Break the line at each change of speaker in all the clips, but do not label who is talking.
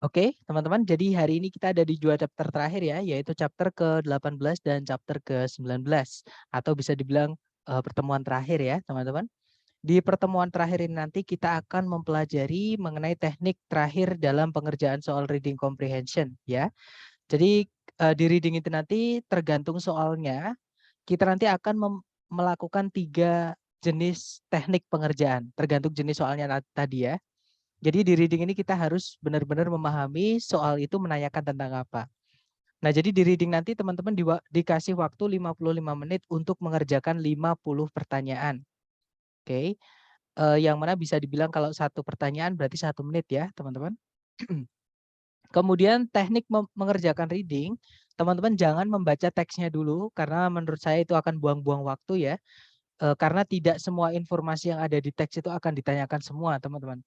Oke, teman-teman, jadi hari ini kita ada di 2 chapter terakhir ya, yaitu chapter ke-18 dan chapter ke-19 atau bisa dibilang, pertemuan terakhir ya, teman-teman. Di pertemuan terakhir ini nanti kita akan mempelajari mengenai teknik terakhir dalam pengerjaan soal reading comprehension ya. Jadi, di reading itu nanti tergantung soalnya, kita nanti akan melakukan 3 jenis teknik pengerjaan, tergantung jenis soalnya tadi ya. Jadi di reading ini kita harus benar-benar memahami soal itu menanyakan tentang apa. Nah, jadi di reading nanti teman-teman dikasih waktu 55 menit untuk mengerjakan 50 pertanyaan. Oke, yang mana bisa dibilang kalau satu pertanyaan berarti 1 menit ya, teman-teman. Kemudian teknik mengerjakan reading, teman-teman jangan membaca teksnya dulu karena menurut saya itu akan buang-buang waktu ya. Karena tidak semua informasi yang ada di teks itu akan ditanyakan semua, teman-teman.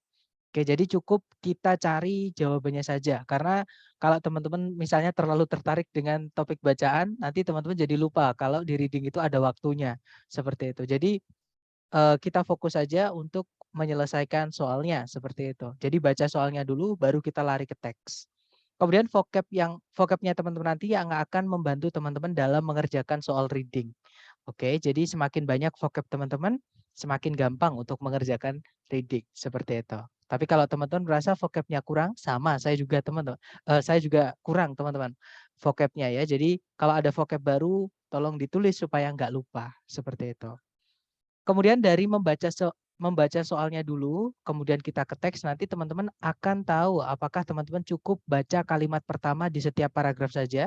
Oke, jadi cukup kita cari jawabannya saja. Karena kalau teman-teman misalnya terlalu tertarik dengan topik bacaan, nanti teman-teman jadi lupa kalau di reading itu ada waktunya. Seperti itu. Jadi kita fokus saja untuk menyelesaikan soalnya seperti itu. Jadi baca soalnya dulu baru kita lari ke teks. Kemudian vocabnya teman-teman nanti yang akan membantu teman-teman dalam mengerjakan soal reading. Oke, jadi semakin banyak vocab teman-teman, semakin gampang untuk mengerjakan reading, seperti itu. Tapi kalau teman-teman merasa vocabnya kurang, sama saya juga teman-teman, saya juga kurang teman-teman vocabnya ya. Jadi kalau ada vocab baru, tolong ditulis supaya nggak lupa, seperti itu. Kemudian dari membaca soalnya dulu, kemudian kita ke teks, nanti teman-teman akan tahu apakah teman-teman cukup baca kalimat pertama di setiap paragraf saja,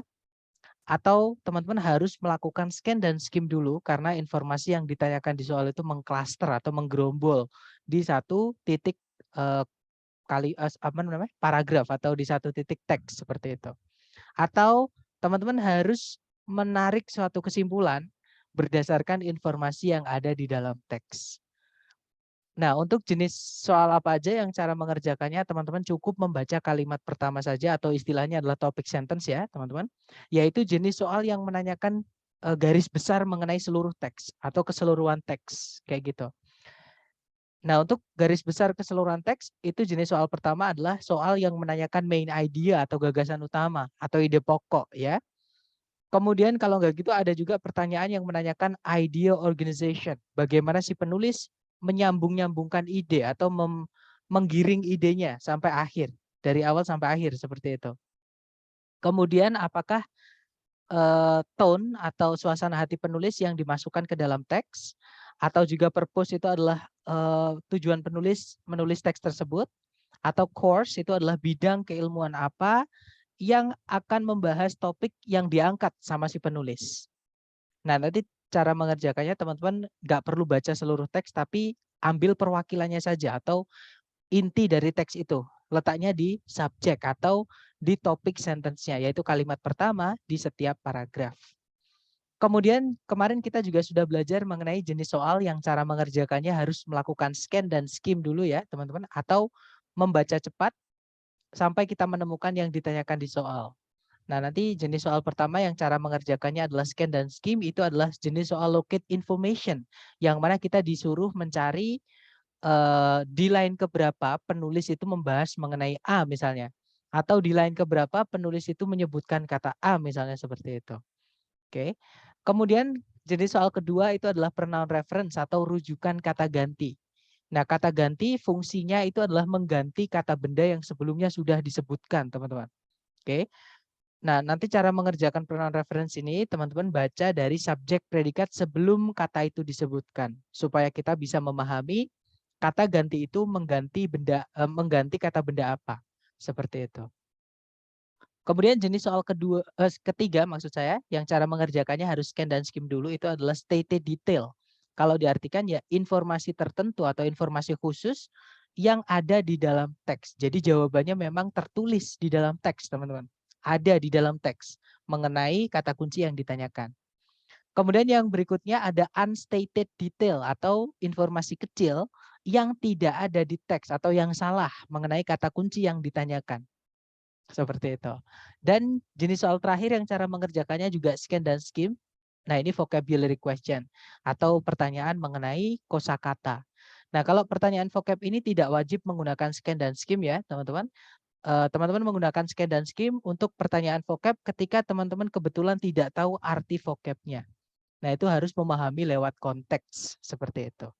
atau teman-teman harus melakukan scan dan skim dulu karena informasi yang ditanyakan di soal itu mengklaster atau menggerombol di satu titik eh, apa namanya paragraf atau di satu titik teks seperti itu. Atau teman-teman harus menarik suatu kesimpulan berdasarkan informasi yang ada di dalam teks. Nah, untuk jenis soal apa aja yang cara mengerjakannya, teman-teman cukup membaca kalimat pertama saja atau istilahnya adalah topic sentence ya, teman-teman. Yaitu jenis soal yang menanyakan garis besar mengenai seluruh teks atau keseluruhan teks, kayak gitu. Nah, untuk garis besar keseluruhan teks, itu jenis soal pertama adalah soal yang menanyakan main idea atau gagasan utama atau ide pokok ya. Kemudian kalau nggak gitu ada juga pertanyaan yang menanyakan idea organization. Bagaimana si penulis menyambung-nyambungkan ide atau menggiring idenya sampai akhir. Dari awal sampai akhir seperti itu. Kemudian apakah tone atau suasana hati penulis yang dimasukkan ke dalam teks. Atau juga purpose itu adalah tujuan penulis menulis teks tersebut. Atau course itu adalah bidang keilmuan apa yang akan membahas topik yang diangkat sama si penulis. Nah, nanti cara mengerjakannya teman-teman nggak perlu baca seluruh teks, tapi ambil perwakilannya saja atau inti dari teks itu. Letaknya di subjek atau di topik sentence-nya, yaitu kalimat pertama di setiap paragraf. Kemudian kemarin kita juga sudah belajar mengenai jenis soal yang cara mengerjakannya harus melakukan scan dan skim dulu ya teman-teman. Atau membaca cepat sampai kita menemukan yang ditanyakan di soal. Nah, nanti jenis soal pertama yang cara mengerjakannya adalah scan dan skim, itu adalah jenis soal locate information, yang mana kita disuruh mencari di line keberapa penulis itu membahas mengenai A misalnya. Atau di line keberapa penulis itu menyebutkan kata A misalnya seperti itu. Oke. Kemudian jenis soal kedua itu adalah pronoun reference atau rujukan kata ganti. Nah, kata ganti fungsinya itu adalah mengganti kata benda yang sebelumnya sudah disebutkan, teman-teman. Oke. Nah, nanti cara mengerjakan pronoun reference ini teman-teman baca dari subjek predikat sebelum kata itu disebutkan supaya kita bisa memahami kata ganti itu mengganti kata benda apa. Seperti itu. Kemudian jenis soal ketiga maksud saya yang cara mengerjakannya harus scan dan skim dulu itu adalah stated detail. Kalau diartikan ya informasi tertentu atau informasi khusus yang ada di dalam teks. Jadi jawabannya memang tertulis di dalam teks, teman-teman. Ada di dalam teks mengenai kata kunci yang ditanyakan. Kemudian yang berikutnya ada unstated detail atau informasi kecil yang tidak ada di teks atau yang salah mengenai kata kunci yang ditanyakan. Seperti itu. Dan jenis soal terakhir yang cara mengerjakannya juga scan dan skim. Nah, ini vocabulary question atau pertanyaan mengenai kosakata. Nah, kalau pertanyaan vocab ini tidak wajib menggunakan scan dan skim ya, teman-teman. teman-teman menggunakan scan dan skim untuk pertanyaan vocab ketika teman-teman kebetulan tidak tahu arti vocabnya. Nah, itu harus memahami lewat konteks seperti itu.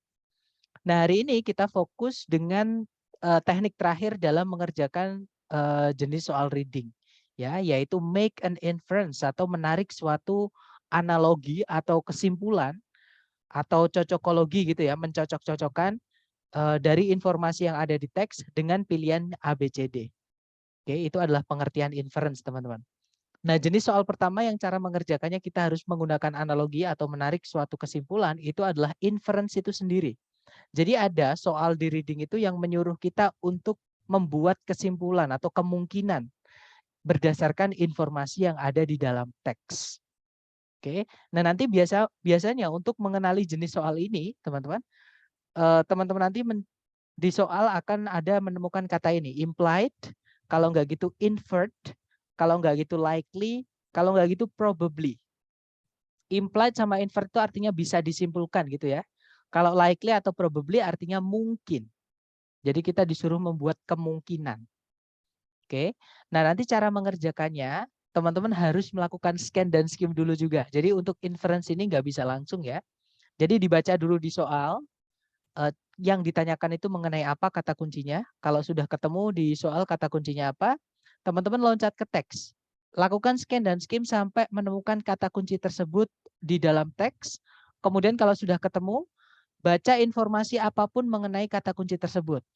Nah, hari ini kita fokus dengan teknik terakhir dalam mengerjakan jenis soal reading, ya, yaitu make an inference atau menarik suatu analogi atau kesimpulan atau cocokologi gitu ya, mencocok-cocokkan dari informasi yang ada di teks dengan pilihan ABCD. Oke, itu adalah pengertian inference, teman-teman. Nah, jenis soal pertama yang cara mengerjakannya kita harus menggunakan analogi atau menarik suatu kesimpulan itu adalah inference itu sendiri. Jadi ada soal di reading itu yang menyuruh kita untuk membuat kesimpulan atau kemungkinan berdasarkan informasi yang ada di dalam teks. Oke. Nah, nanti biasanya untuk mengenali jenis soal ini, teman-teman, teman-teman nanti di soal akan ada menemukan kata ini, implied, kalau nggak gitu inferred, kalau nggak gitu likely, kalau nggak gitu probably. Implied sama inferred itu artinya bisa disimpulkan gitu ya. Kalau likely atau probably artinya mungkin. Jadi kita disuruh membuat kemungkinan. Oke. Nah, nanti cara mengerjakannya, teman-teman harus melakukan scan dan skim dulu juga. Jadi untuk inference ini nggak bisa langsung ya. Jadi dibaca dulu di soal, yang ditanyakan itu mengenai apa kata kuncinya. Kalau sudah ketemu di soal kata kuncinya apa, teman-teman loncat ke teks. Lakukan scan dan skim sampai menemukan kata kunci tersebut di dalam teks. Kemudian kalau sudah ketemu, baca informasi apapun mengenai kata kunci tersebut.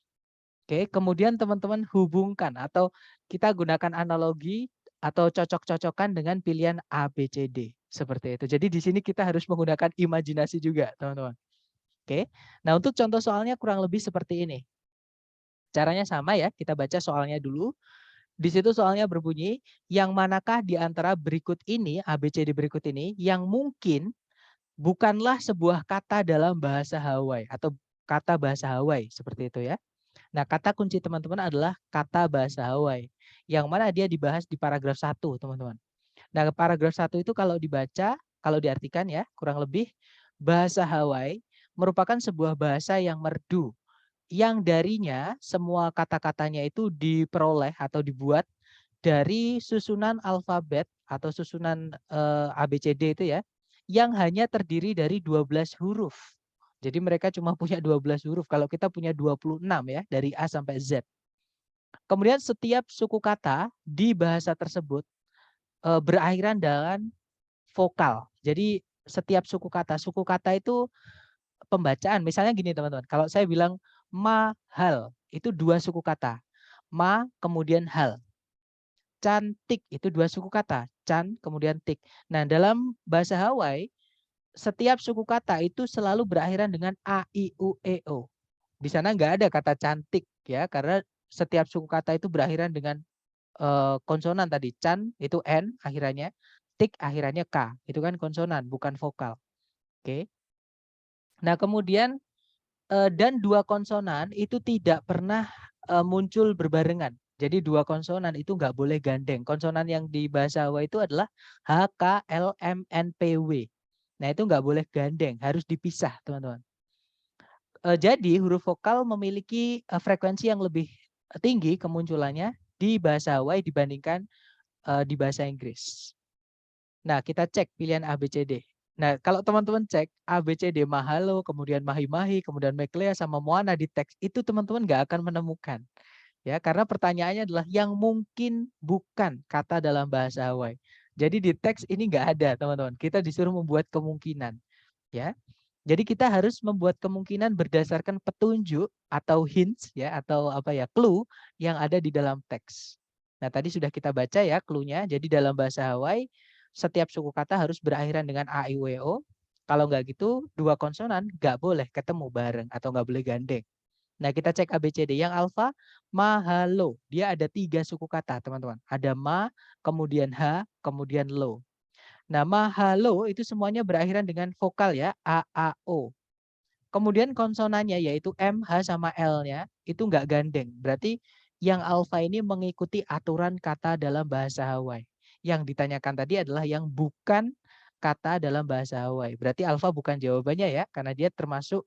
Oke, kemudian teman-teman hubungkan atau kita gunakan analogi atau cocok-cocokan dengan pilihan A, B, C, D. Seperti itu. Jadi di sini kita harus menggunakan imajinasi juga, teman-teman. Oke, nah untuk contoh soalnya kurang lebih seperti ini. Caranya sama ya, kita baca soalnya dulu. Di situ soalnya berbunyi, yang manakah di antara berikut ini, A, B, C, D berikut ini, yang mungkin bukanlah sebuah kata dalam bahasa Hawaii atau kata bahasa Hawaii, seperti itu ya. Nah, kata kunci teman-teman adalah kata bahasa Hawaii, yang mana dia dibahas di paragraf 1, teman-teman. Nah, paragraf 1 itu kalau dibaca, kalau diartikan ya, kurang lebih bahasa Hawaii merupakan sebuah bahasa yang merdu, yang darinya semua kata-katanya itu diperoleh atau dibuat dari susunan alfabet atau susunan ABCD itu ya, yang hanya terdiri dari 12 huruf. Jadi mereka cuma punya 12 huruf. Kalau kita punya 26 ya, dari A sampai Z. Kemudian setiap suku kata di bahasa tersebut berakhiran dengan vokal. Jadi setiap suku kata itu pembacaan. Misalnya gini teman-teman, kalau saya bilang mahal, itu 2 suku kata. Ma kemudian hal. Cantik itu 2 suku kata. Can kemudian tik. Nah, dalam bahasa Hawaii setiap suku kata itu selalu berakhiran dengan a, i, u, e, o. Di sana nggak ada kata cantik ya, karena setiap suku kata itu berakhiran dengan konsonan tadi. Can itu n akhirannya, tik akhirannya k. Itu kan konsonan, bukan vokal. Oke. Nah, kemudian dan 2 konsonan itu tidak pernah muncul berbarengan. Jadi 2 konsonan itu nggak boleh gandeng. Konsonan yang di bahasa Hawaii itu adalah H, K, L, M, N, P, W. Nah, itu nggak boleh gandeng, harus dipisah, teman-teman. Jadi huruf vokal memiliki frekuensi yang lebih tinggi kemunculannya di bahasa Hawaii dibandingkan di bahasa Inggris. Nah, kita cek pilihan A, B, C, D. Nah, kalau teman-teman cek A, B, C, D, mahalo, kemudian mahi-mahi, kemudian meklea sama moana di teks, itu teman-teman nggak akan menemukan. Ya, karena pertanyaannya adalah yang mungkin bukan kata dalam bahasa Hawaii. Jadi di teks ini nggak ada, teman-teman. Kita disuruh membuat kemungkinan. Ya, jadi kita harus membuat kemungkinan berdasarkan petunjuk atau hints ya atau apa ya clue yang ada di dalam teks. Nah, tadi sudah kita baca ya clue-nya. Jadi dalam bahasa Hawaii setiap suku kata harus berakhiran dengan a, i, u, e, o. Kalau nggak gitu 2 konsonan nggak boleh ketemu bareng atau nggak boleh gandeng. Nah, kita cek ABCD. Yang alfa mahalo. Dia ada 3 suku kata, teman-teman. Ada ma, kemudian h, kemudian lo. Nah, mahalo itu semuanya berakhiran dengan vokal ya, A, A, O. Kemudian konsonannya yaitu M, H, sama L-nya itu nggak gandeng. Berarti yang alfa ini mengikuti aturan kata dalam bahasa Hawaii. Yang ditanyakan tadi adalah yang bukan kata dalam bahasa Hawaii. Berarti alfa bukan jawabannya ya, karena dia termasuk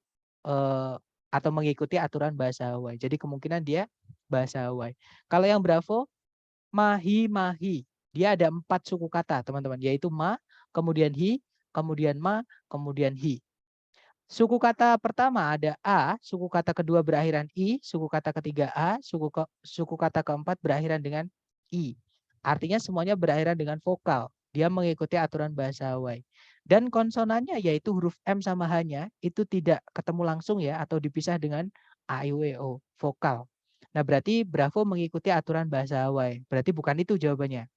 atau mengikuti aturan bahasa Hawaii. Jadi kemungkinan dia bahasa Hawaii. Kalau yang Bravo, mahi-mahi. Dia ada 4 suku kata, teman-teman, yaitu ma, kemudian hi, kemudian ma, kemudian hi. Suku kata pertama ada a, suku kata kedua berakhiran i, suku kata ketiga a, suku kata keempat berakhiran dengan i. Artinya semuanya berakhiran dengan vokal. Dia mengikuti aturan bahasa Hawaii. Dan konsonannya yaitu huruf M sama H-nya itu tidak ketemu langsung ya atau dipisah dengan a, i, u, e, o, vokal. Nah, berarti Bravo mengikuti aturan bahasa Hawaii. Berarti bukan itu jawabannya.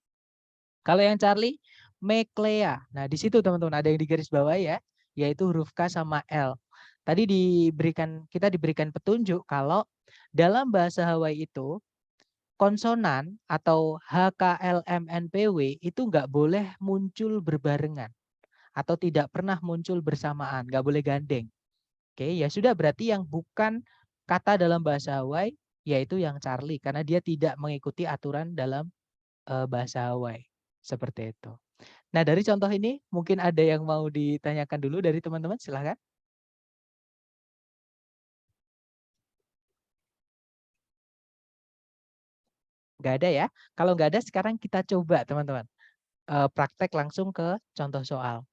Kalau yang Charlie, Meklea. Nah, di situ teman-teman ada yang digaris bawah ya, yaitu huruf K sama L. Tadi kita diberikan petunjuk kalau dalam bahasa Hawaii itu konsonan atau HKLMNPW itu nggak boleh muncul berbarengan atau tidak pernah muncul bersamaan, nggak boleh gandeng. Oke, ya sudah berarti yang bukan kata dalam bahasa Hawaii yaitu yang Charlie karena dia tidak mengikuti aturan dalam bahasa Hawaii. Seperti itu. Nah, dari contoh ini mungkin ada yang mau ditanyakan dulu dari teman-teman, silahkan. Nggak ada ya? Kalau nggak ada sekarang kita coba teman-teman. Praktek langsung ke contoh soal.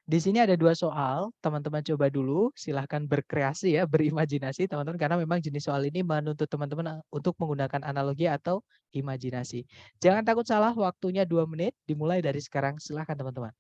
Di sini ada 2 soal, teman-teman coba dulu, silahkan berkreasi ya, berimajinasi teman-teman, karena memang jenis soal ini menuntut teman-teman untuk menggunakan analogi atau imajinasi. Jangan takut salah, waktunya 2 menit, dimulai dari sekarang, silahkan teman-teman.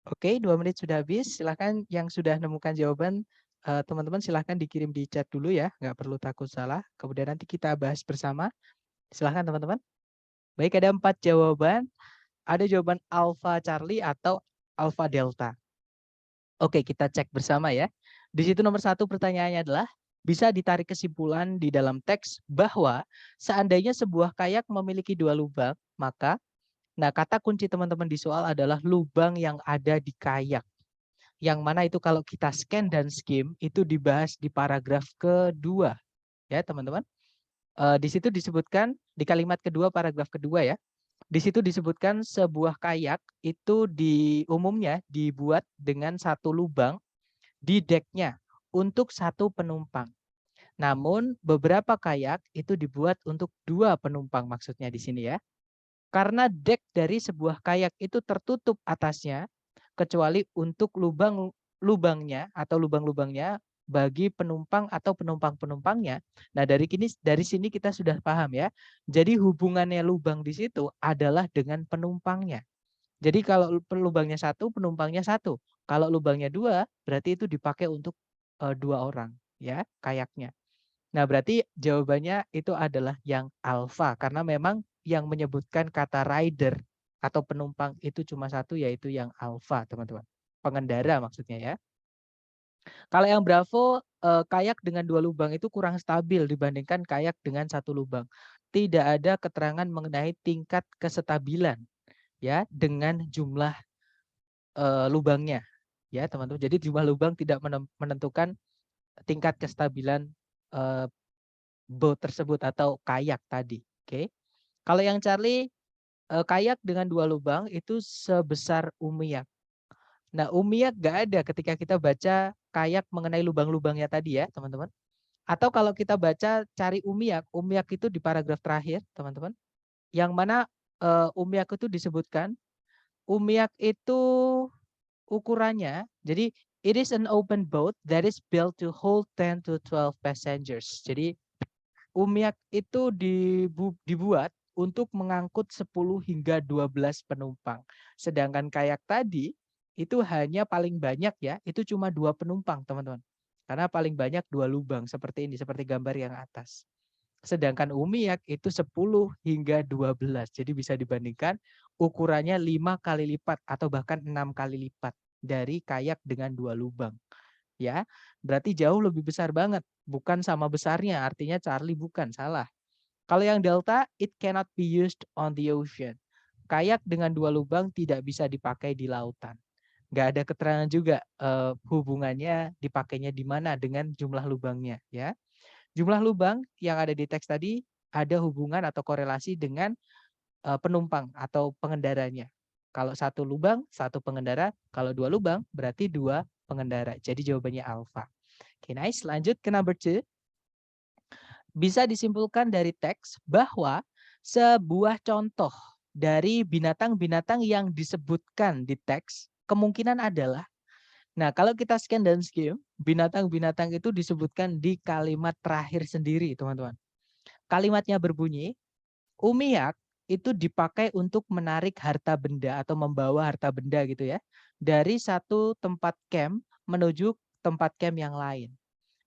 Oke, 2 menit sudah habis. Silahkan yang sudah menemukan jawaban, teman-teman silahkan dikirim di chat dulu ya, nggak perlu takut salah. Kemudian nanti kita bahas bersama. Silahkan teman-teman. Baik, ada 4 jawaban. Ada jawaban Alpha Charlie atau Alpha Delta. Oke, kita cek bersama ya. Di situ nomor 1 pertanyaannya adalah, bisa ditarik kesimpulan di dalam teks bahwa seandainya sebuah kayak memiliki 2 lubang, maka, nah kata kunci teman-teman di soal adalah lubang yang ada di kayak. Yang mana itu kalau kita scan dan skim itu dibahas di paragraf kedua ya teman-teman. Di situ disebutkan di kalimat kedua paragraf kedua ya. Di situ disebutkan sebuah kayak itu umumnya dibuat dengan 1 lubang di deknya untuk 1 penumpang. Namun beberapa kayak itu dibuat untuk 2 penumpang maksudnya di sini ya. Karena dek dari sebuah kayak itu tertutup atasnya kecuali untuk lubangnya atau lubang-lubangnya bagi penumpang atau penumpang-penumpangnya. Nah, dari sini kita sudah paham ya. Jadi hubungannya lubang di situ adalah dengan penumpangnya. Jadi kalau lubangnya satu, penumpangnya satu. Kalau lubangnya dua, berarti itu dipakai untuk 2 orang, ya, kayaknya. Nah, berarti jawabannya itu adalah yang alfa, karena memang yang menyebutkan kata rider atau penumpang itu cuma satu, yaitu yang alfa, teman-teman. Pengendara maksudnya ya. Kalau yang Bravo, kayak dengan 2 lubang itu kurang stabil dibandingkan kayak dengan satu lubang. Tidak ada keterangan mengenai tingkat kestabilan ya dengan jumlah, lubangnya ya, teman-teman. Jadi jumlah lubang tidak menentukan tingkat kestabilan, eee, boat tersebut atau kayak tadi, oke. Kalau yang Charlie, kayak dengan 2 lubang itu sebesar umiak. Nah, umiak nggak ada ketika kita baca kayak mengenai lubang-lubangnya tadi ya, teman-teman. Atau kalau kita baca cari umiak, umiak itu di paragraf terakhir, teman-teman. Yang mana umiak itu disebutkan, umiak itu ukurannya, jadi it is an open boat that is built to hold 10 to 12 passengers. Jadi umiak itu dibuat untuk mengangkut 10 hingga 12 penumpang. Sedangkan kayak tadi itu hanya paling banyak ya, itu cuma 2 penumpang, teman-teman. Karena paling banyak 2 lubang seperti ini, seperti gambar yang atas. Sedangkan umiak itu 10 hingga 12. Jadi bisa dibandingkan ukurannya 5 kali lipat atau bahkan 6 kali lipat dari kayak dengan 2 lubang. Ya, berarti jauh lebih besar banget. Bukan sama besarnya, artinya Charlie bukan, salah. Kalau yang delta, it cannot be used on the ocean. Kayak dengan 2 lubang tidak bisa dipakai di lautan. Nggak ada keterangan juga hubungannya dipakainya di mana dengan jumlah lubangnya ya. Jumlah lubang yang ada di teks tadi ada hubungan atau korelasi dengan penumpang atau pengendaranya. Kalau satu lubang, satu pengendara. Kalau 2 lubang, berarti 2 pengendara. Jadi jawabannya alfa. Oke, nice. Lanjut ke number 2. Bisa disimpulkan dari teks bahwa sebuah contoh dari binatang-binatang yang disebutkan di teks kemungkinan adalah, nah kalau kita scan dan skim, binatang-binatang itu disebutkan di kalimat terakhir sendiri, teman-teman. Kalimatnya berbunyi, umiak itu dipakai untuk menarik harta benda atau membawa harta benda gitu ya, dari satu tempat camp menuju tempat camp yang lain.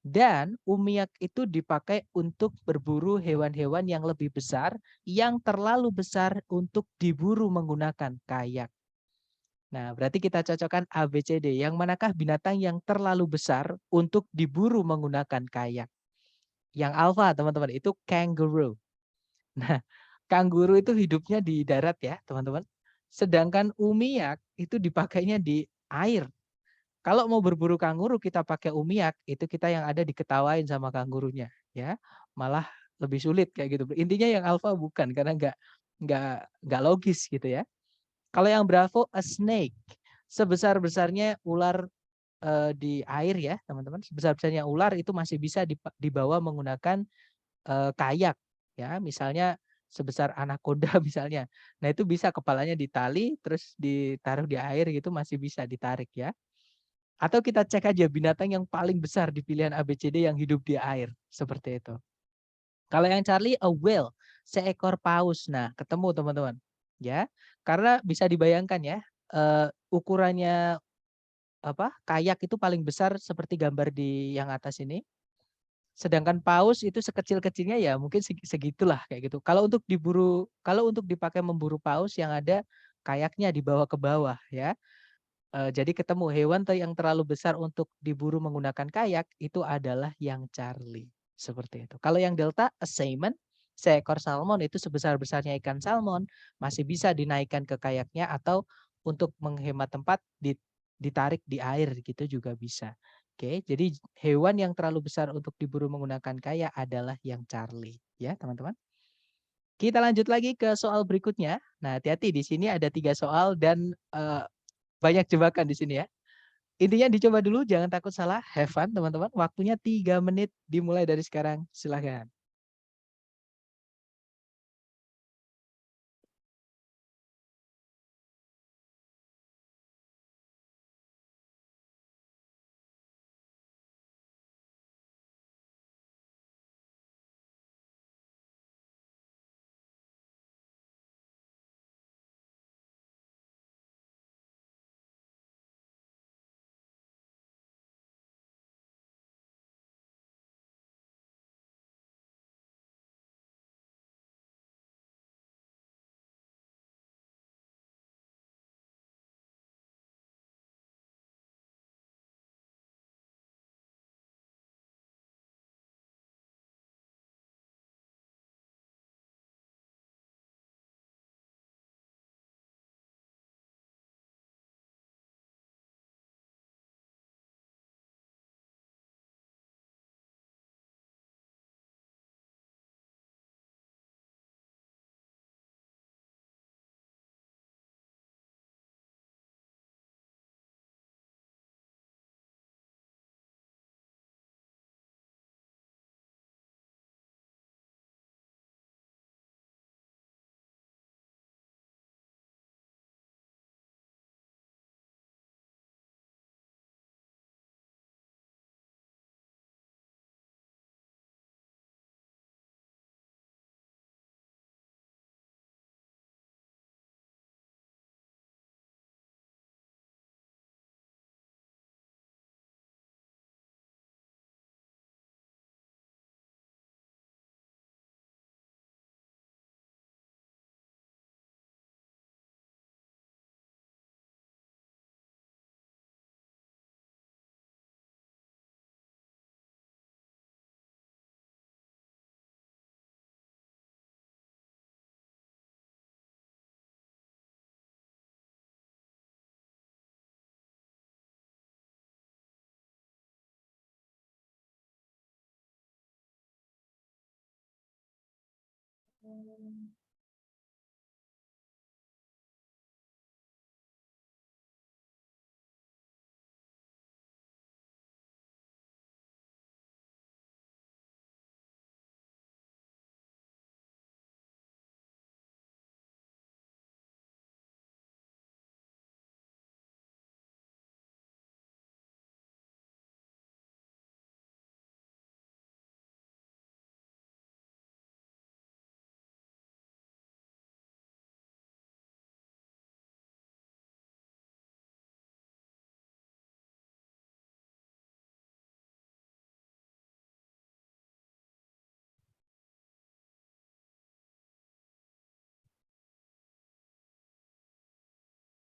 Dan umiak itu dipakai untuk berburu hewan-hewan yang lebih besar, yang terlalu besar untuk diburu menggunakan kayak. Nah, berarti kita cocokkan A, B, C, D. Yang manakah binatang yang terlalu besar untuk diburu menggunakan kayak? Yang alfa, teman-teman, itu kangaroo. Nah, kanguru itu hidupnya di darat ya, teman-teman. Sedangkan umiak itu dipakainya di air. Kalau mau berburu kanguru kita pakai umiak, itu kita yang ada diketawain sama kangurunya, ya. Malah lebih sulit kayak gitu. Intinya yang alfa bukan karena nggak logis gitu ya. Kalau yang bravo, a snake. Sebesar-besarnya ular di air ya, teman-teman. Sebesar-besarnya ular itu masih bisa dibawa menggunakan kayak ya, misalnya sebesar anaconda misalnya. Nah, itu bisa kepalanya ditali terus ditaruh di air gitu masih bisa ditarik ya. Atau kita cek aja binatang yang paling besar di pilihan ABCD yang hidup di air, seperti itu. Kalau yang Charlie, a whale, seekor paus. Nah, ketemu teman-teman. Ya, karena bisa dibayangkan ya, ukurannya apa? Kayak itu paling besar seperti gambar di yang atas ini. Sedangkan paus itu sekecil-kecilnya ya mungkin segitulah kayak gitu. Kalau untuk dipakai memburu paus yang ada kayaknya dibawa ke bawah ya. Jadi ketemu hewan yang terlalu besar untuk diburu menggunakan kayak itu adalah yang Charlie, seperti itu. Kalau yang delta, a salmon, seekor salmon itu sebesar-besarnya ikan salmon masih bisa dinaikkan ke kayaknya atau untuk menghemat tempat ditarik di air gitu juga bisa. Oke, jadi hewan yang terlalu besar untuk diburu menggunakan kayak adalah yang Charlie, ya teman-teman. Kita lanjut lagi ke soal berikutnya. Nah, hati-hati di sini ada 3 soal dan banyak jebakan di sini ya. Intinya dicoba dulu, jangan takut salah. Have fun teman-teman. Waktunya 3 menit dimulai dari sekarang. Silahkan.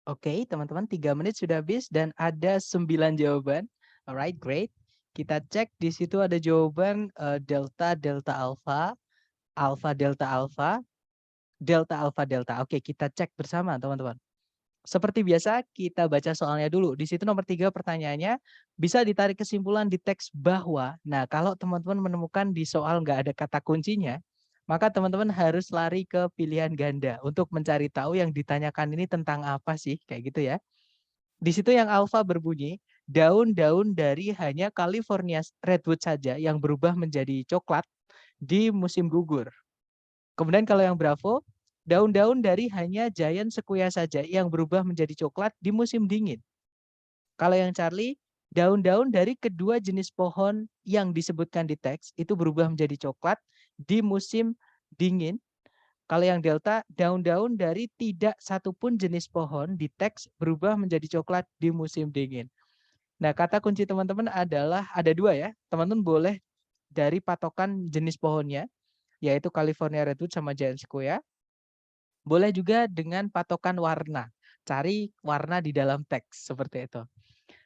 Oke, teman-teman, 3 menit sudah habis dan ada 9 jawaban. Alright, great. Kita cek di situ ada jawaban delta, delta alpha, alpha, delta alpha, delta alpha, delta. Oke, kita cek bersama, teman-teman. Seperti biasa, kita baca soalnya dulu. Di situ nomor 3 pertanyaannya, bisa ditarik kesimpulan di teks bahwa, nah kalau teman-teman menemukan di soal nggak ada kata kuncinya, maka teman-teman harus lari ke pilihan ganda untuk mencari tahu yang ditanyakan ini tentang apa sih, kayak gitu ya. Di situ yang alfa berbunyi, daun-daun dari hanya California redwood saja yang berubah menjadi coklat di musim gugur. Kemudian kalau yang bravo, daun-daun dari hanya giant sequoia saja yang berubah menjadi coklat di musim dingin. Kalau yang Charlie, daun-daun dari kedua jenis pohon yang disebutkan di teks itu berubah menjadi coklat di musim dingin. Kalau yang delta, daun-daun dari tidak satupun jenis pohon di teks berubah menjadi coklat di musim dingin. Nah, kata kunci teman-teman adalah ada 2 ya. Teman-teman boleh dari patokan jenis pohonnya, yaitu California Redwood sama Giant Sequoia. Boleh juga dengan patokan warna. Cari warna di dalam teks, seperti itu.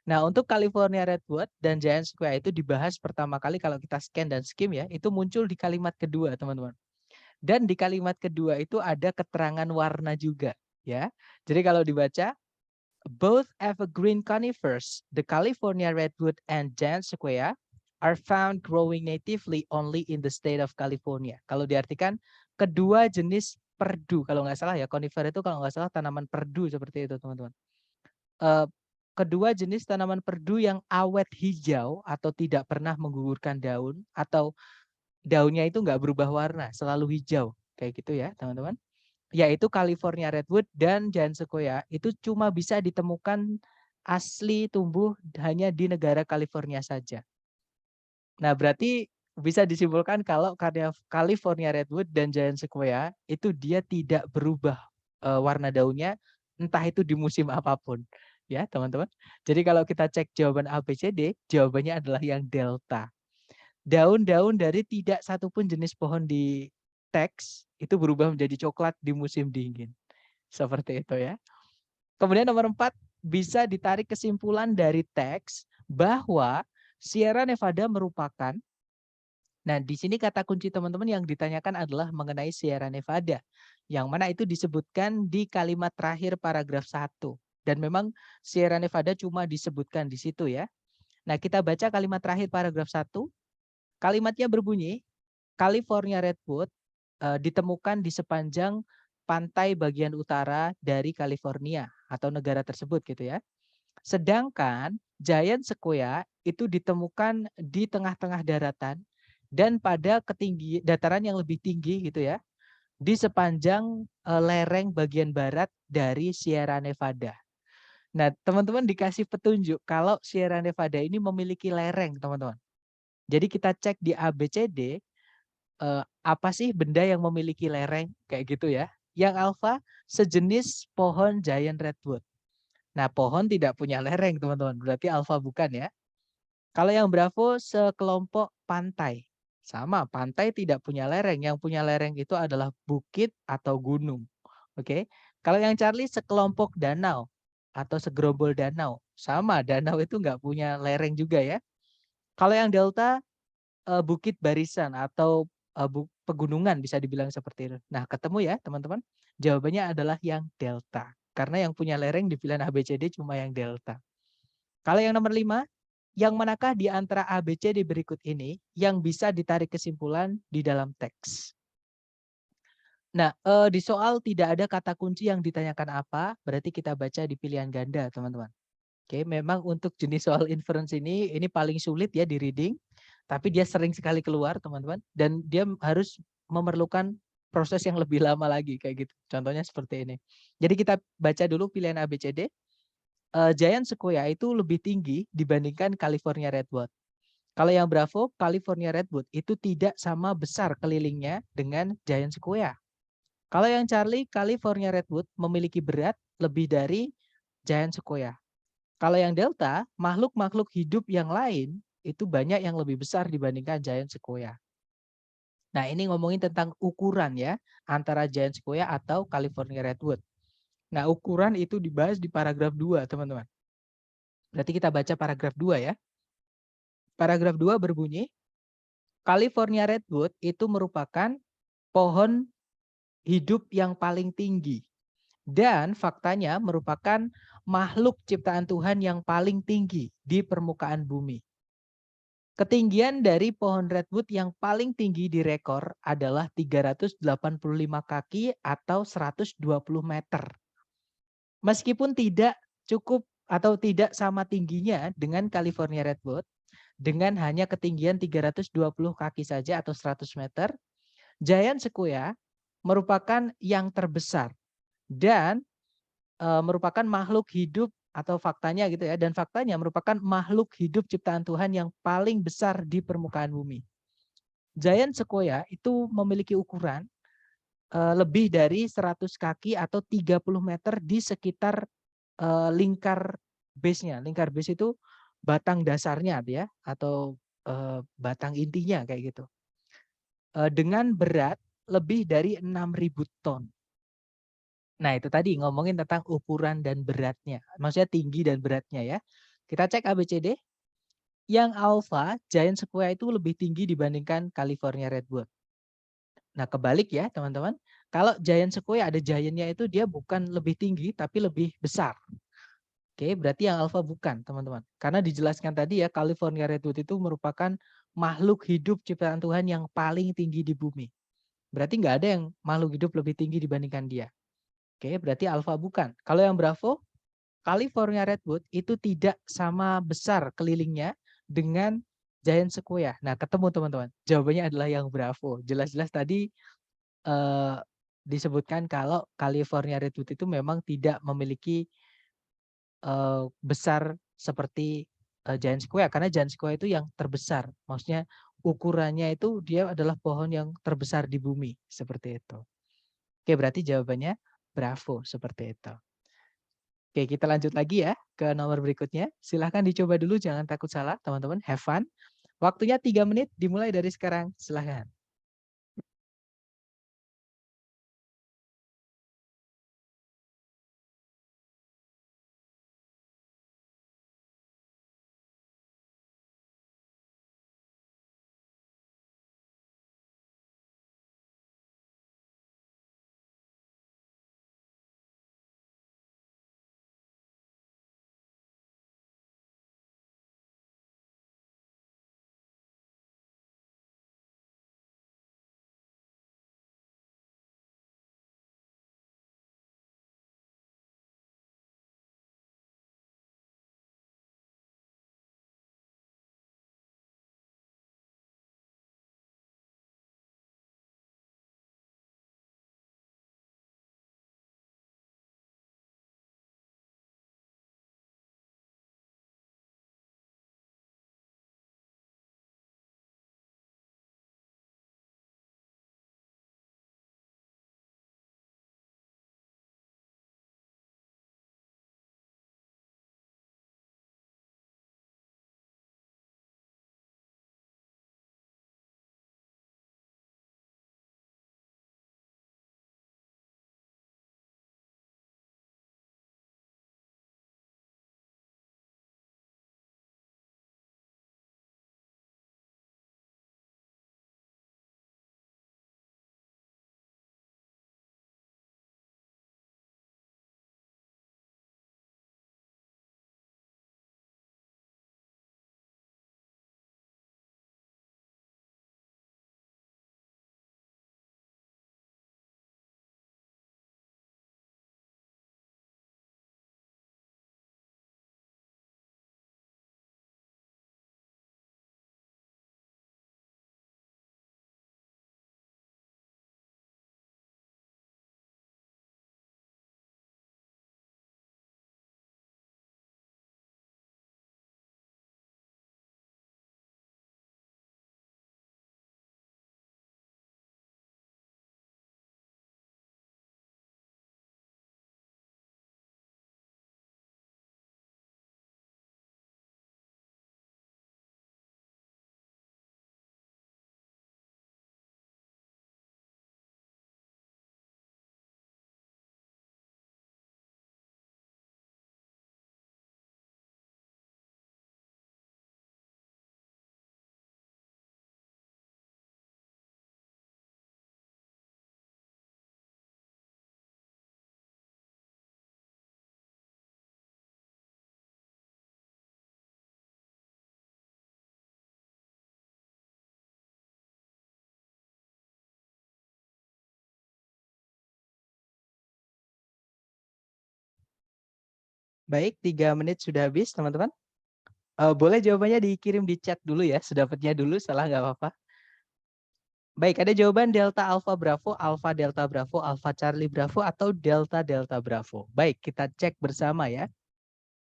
Nah, untuk California Redwood dan Giant Sequoia itu dibahas pertama kali kalau kita scan dan skim ya, itu muncul di kalimat kedua, teman-teman. Dan di kalimat kedua itu ada keterangan warna juga, ya. Jadi kalau dibaca, both evergreen conifers, the California redwood and giant sequoia, are found growing natively only in the state of California. Kalau diartikan, kedua jenis perdu, kalau nggak salah ya, conifer itu kalau nggak salah tanaman perdu seperti itu, teman-teman. Kedua jenis tanaman perdu yang awet hijau atau tidak pernah menggugurkan daun, atau daunnya itu nggak berubah warna, selalu hijau, kayak gitu ya, teman-teman. Yaitu California Redwood dan Giant Sequoia itu cuma bisa ditemukan asli tumbuh hanya di negara California saja. Nah, berarti bisa disimpulkan kalau California Redwood dan Giant Sequoia itu dia tidak berubah warna daunnya, entah itu di musim apapun. Ya, teman-teman. Jadi kalau kita cek jawaban A, B, C, D, jawabannya adalah yang delta. Daun-daun dari tidak satupun jenis pohon di teks itu berubah menjadi coklat di musim dingin. Seperti itu ya. Kemudian nomor 4, bisa ditarik kesimpulan dari teks bahwa Sierra Nevada merupakan, nah di sini kata kunci teman-teman yang ditanyakan adalah mengenai Sierra Nevada. Yang mana itu disebutkan di kalimat terakhir paragraf 1. Dan memang Sierra Nevada cuma disebutkan di situ ya. Nah kita baca kalimat terakhir paragraf 1. Kalimatnya berbunyi, California Redwood ditemukan di sepanjang pantai bagian utara dari California atau negara tersebut gitu ya. Sedangkan Giant Sequoia itu ditemukan di tengah-tengah daratan dan pada dataran yang lebih tinggi gitu ya, di sepanjang lereng bagian barat dari Sierra Nevada. Nah, teman-teman dikasih petunjuk kalau Sierra Nevada ini memiliki lereng, teman-teman. Jadi kita cek di ABCD, apa sih benda yang memiliki lereng kayak gitu ya. Yang alfa sejenis pohon giant redwood. Nah, pohon tidak punya lereng, teman-teman. Berarti alfa bukan ya. Kalau yang bravo sekelompok pantai. Sama, pantai tidak punya lereng. Yang punya lereng itu adalah bukit atau gunung. Oke. Kalau yang Charlie sekelompok danau atau segerombol danau. Sama, danau itu nggak punya lereng juga ya. Kalau yang delta bukit barisan atau pegunungan bisa dibilang seperti itu. Nah, ketemu ya teman-teman. Jawabannya adalah yang delta. Karena yang punya lereng di pilihan ABCD cuma yang delta. Kalau yang nomor 5, yang manakah di antara ABCD berikut ini yang bisa ditarik kesimpulan di dalam teks? Nah, di soal tidak ada kata kunci yang ditanyakan apa, berarti kita baca di pilihan ganda, teman-teman. Oke, memang untuk jenis soal inference ini paling sulit ya di reading, tapi dia sering sekali keluar, teman-teman, dan dia harus memerlukan proses yang lebih lama lagi kayak gitu. Contohnya seperti ini. Jadi kita baca dulu pilihan A, B, C, D. Giant Sequoia itu lebih tinggi dibandingkan California Redwood. Kalau yang Bravo, California Redwood itu tidak sama besar kelilingnya dengan Giant Sequoia. Kalau yang Charlie, California Redwood memiliki berat lebih dari Giant Sequoia. Kalau yang Delta, makhluk-makhluk hidup yang lain itu banyak yang lebih besar dibandingkan Giant Sequoia. Nah, ini ngomongin tentang ukuran ya, antara Giant Sequoia atau California Redwood. Nah, ukuran itu dibahas di paragraf 2, teman-teman. Berarti kita baca paragraf 2 ya. Paragraf 2 berbunyi, California Redwood itu merupakan pohon hidup yang paling tinggi. Dan faktanya merupakan makhluk ciptaan Tuhan yang paling tinggi di permukaan bumi. Ketinggian dari pohon redwood yang paling tinggi di rekor adalah 385 kaki atau 120 meter. Meskipun tidak cukup atau tidak sama tingginya dengan California redwood, dengan hanya ketinggian 320 kaki saja atau 100 meter, Giant Sequoia merupakan yang terbesar dan merupakan makhluk hidup atau faktanya gitu ya, dan faktanya merupakan makhluk hidup ciptaan Tuhan yang paling besar di permukaan bumi. Giant Sequoia itu memiliki ukuran lebih dari 100 kaki atau 30 meter di sekitar lingkar base-nya. Lingkar base itu batang dasarnya ya, atau batang intinya kayak gitu. Dengan berat lebih dari 6.000 ton. Nah, itu tadi ngomongin tentang ukuran dan beratnya. Maksudnya tinggi dan beratnya ya. Kita cek ABCD. Yang alpha, Giant Sequoia itu lebih tinggi dibandingkan California Redwood. Nah, kebalik ya, teman-teman. Kalau Giant Sequoia ada giantnya itu dia bukan lebih tinggi tapi lebih besar. Oke, berarti yang alpha bukan, teman-teman. Karena dijelaskan tadi ya, California Redwood itu merupakan makhluk hidup ciptaan Tuhan yang paling tinggi di bumi. Berarti nggak ada yang makhluk hidup lebih tinggi dibandingkan dia. Oke, berarti alpha bukan. Kalau yang Bravo, California Redwood itu tidak sama besar kelilingnya dengan Giant Sequoia. Nah, ketemu teman-teman. Jawabannya adalah yang Bravo. Jelas-jelas tadi eh, disebutkan kalau California Redwood itu memang tidak memiliki besar seperti Giant Sequoia, karena Giant Sequoia itu yang terbesar. Maksudnya ukurannya itu dia adalah pohon yang terbesar di bumi, seperti itu. Oke, berarti jawabannya Bravo, seperti itu. Oke, kita lanjut lagi ya ke nomor berikutnya. Silahkan dicoba dulu, jangan takut salah teman-teman. Have fun. Waktunya 3 menit dimulai dari sekarang. Silahkan. Baik, 3 menit sudah habis, teman-teman. Boleh jawabannya dikirim di chat dulu ya, sedapatnya dulu, salah nggak apa-apa. Baik, ada jawaban Delta Alpha Bravo, Alpha Delta Bravo, Alpha Charlie Bravo, atau Delta Delta Bravo. Baik, kita cek bersama ya.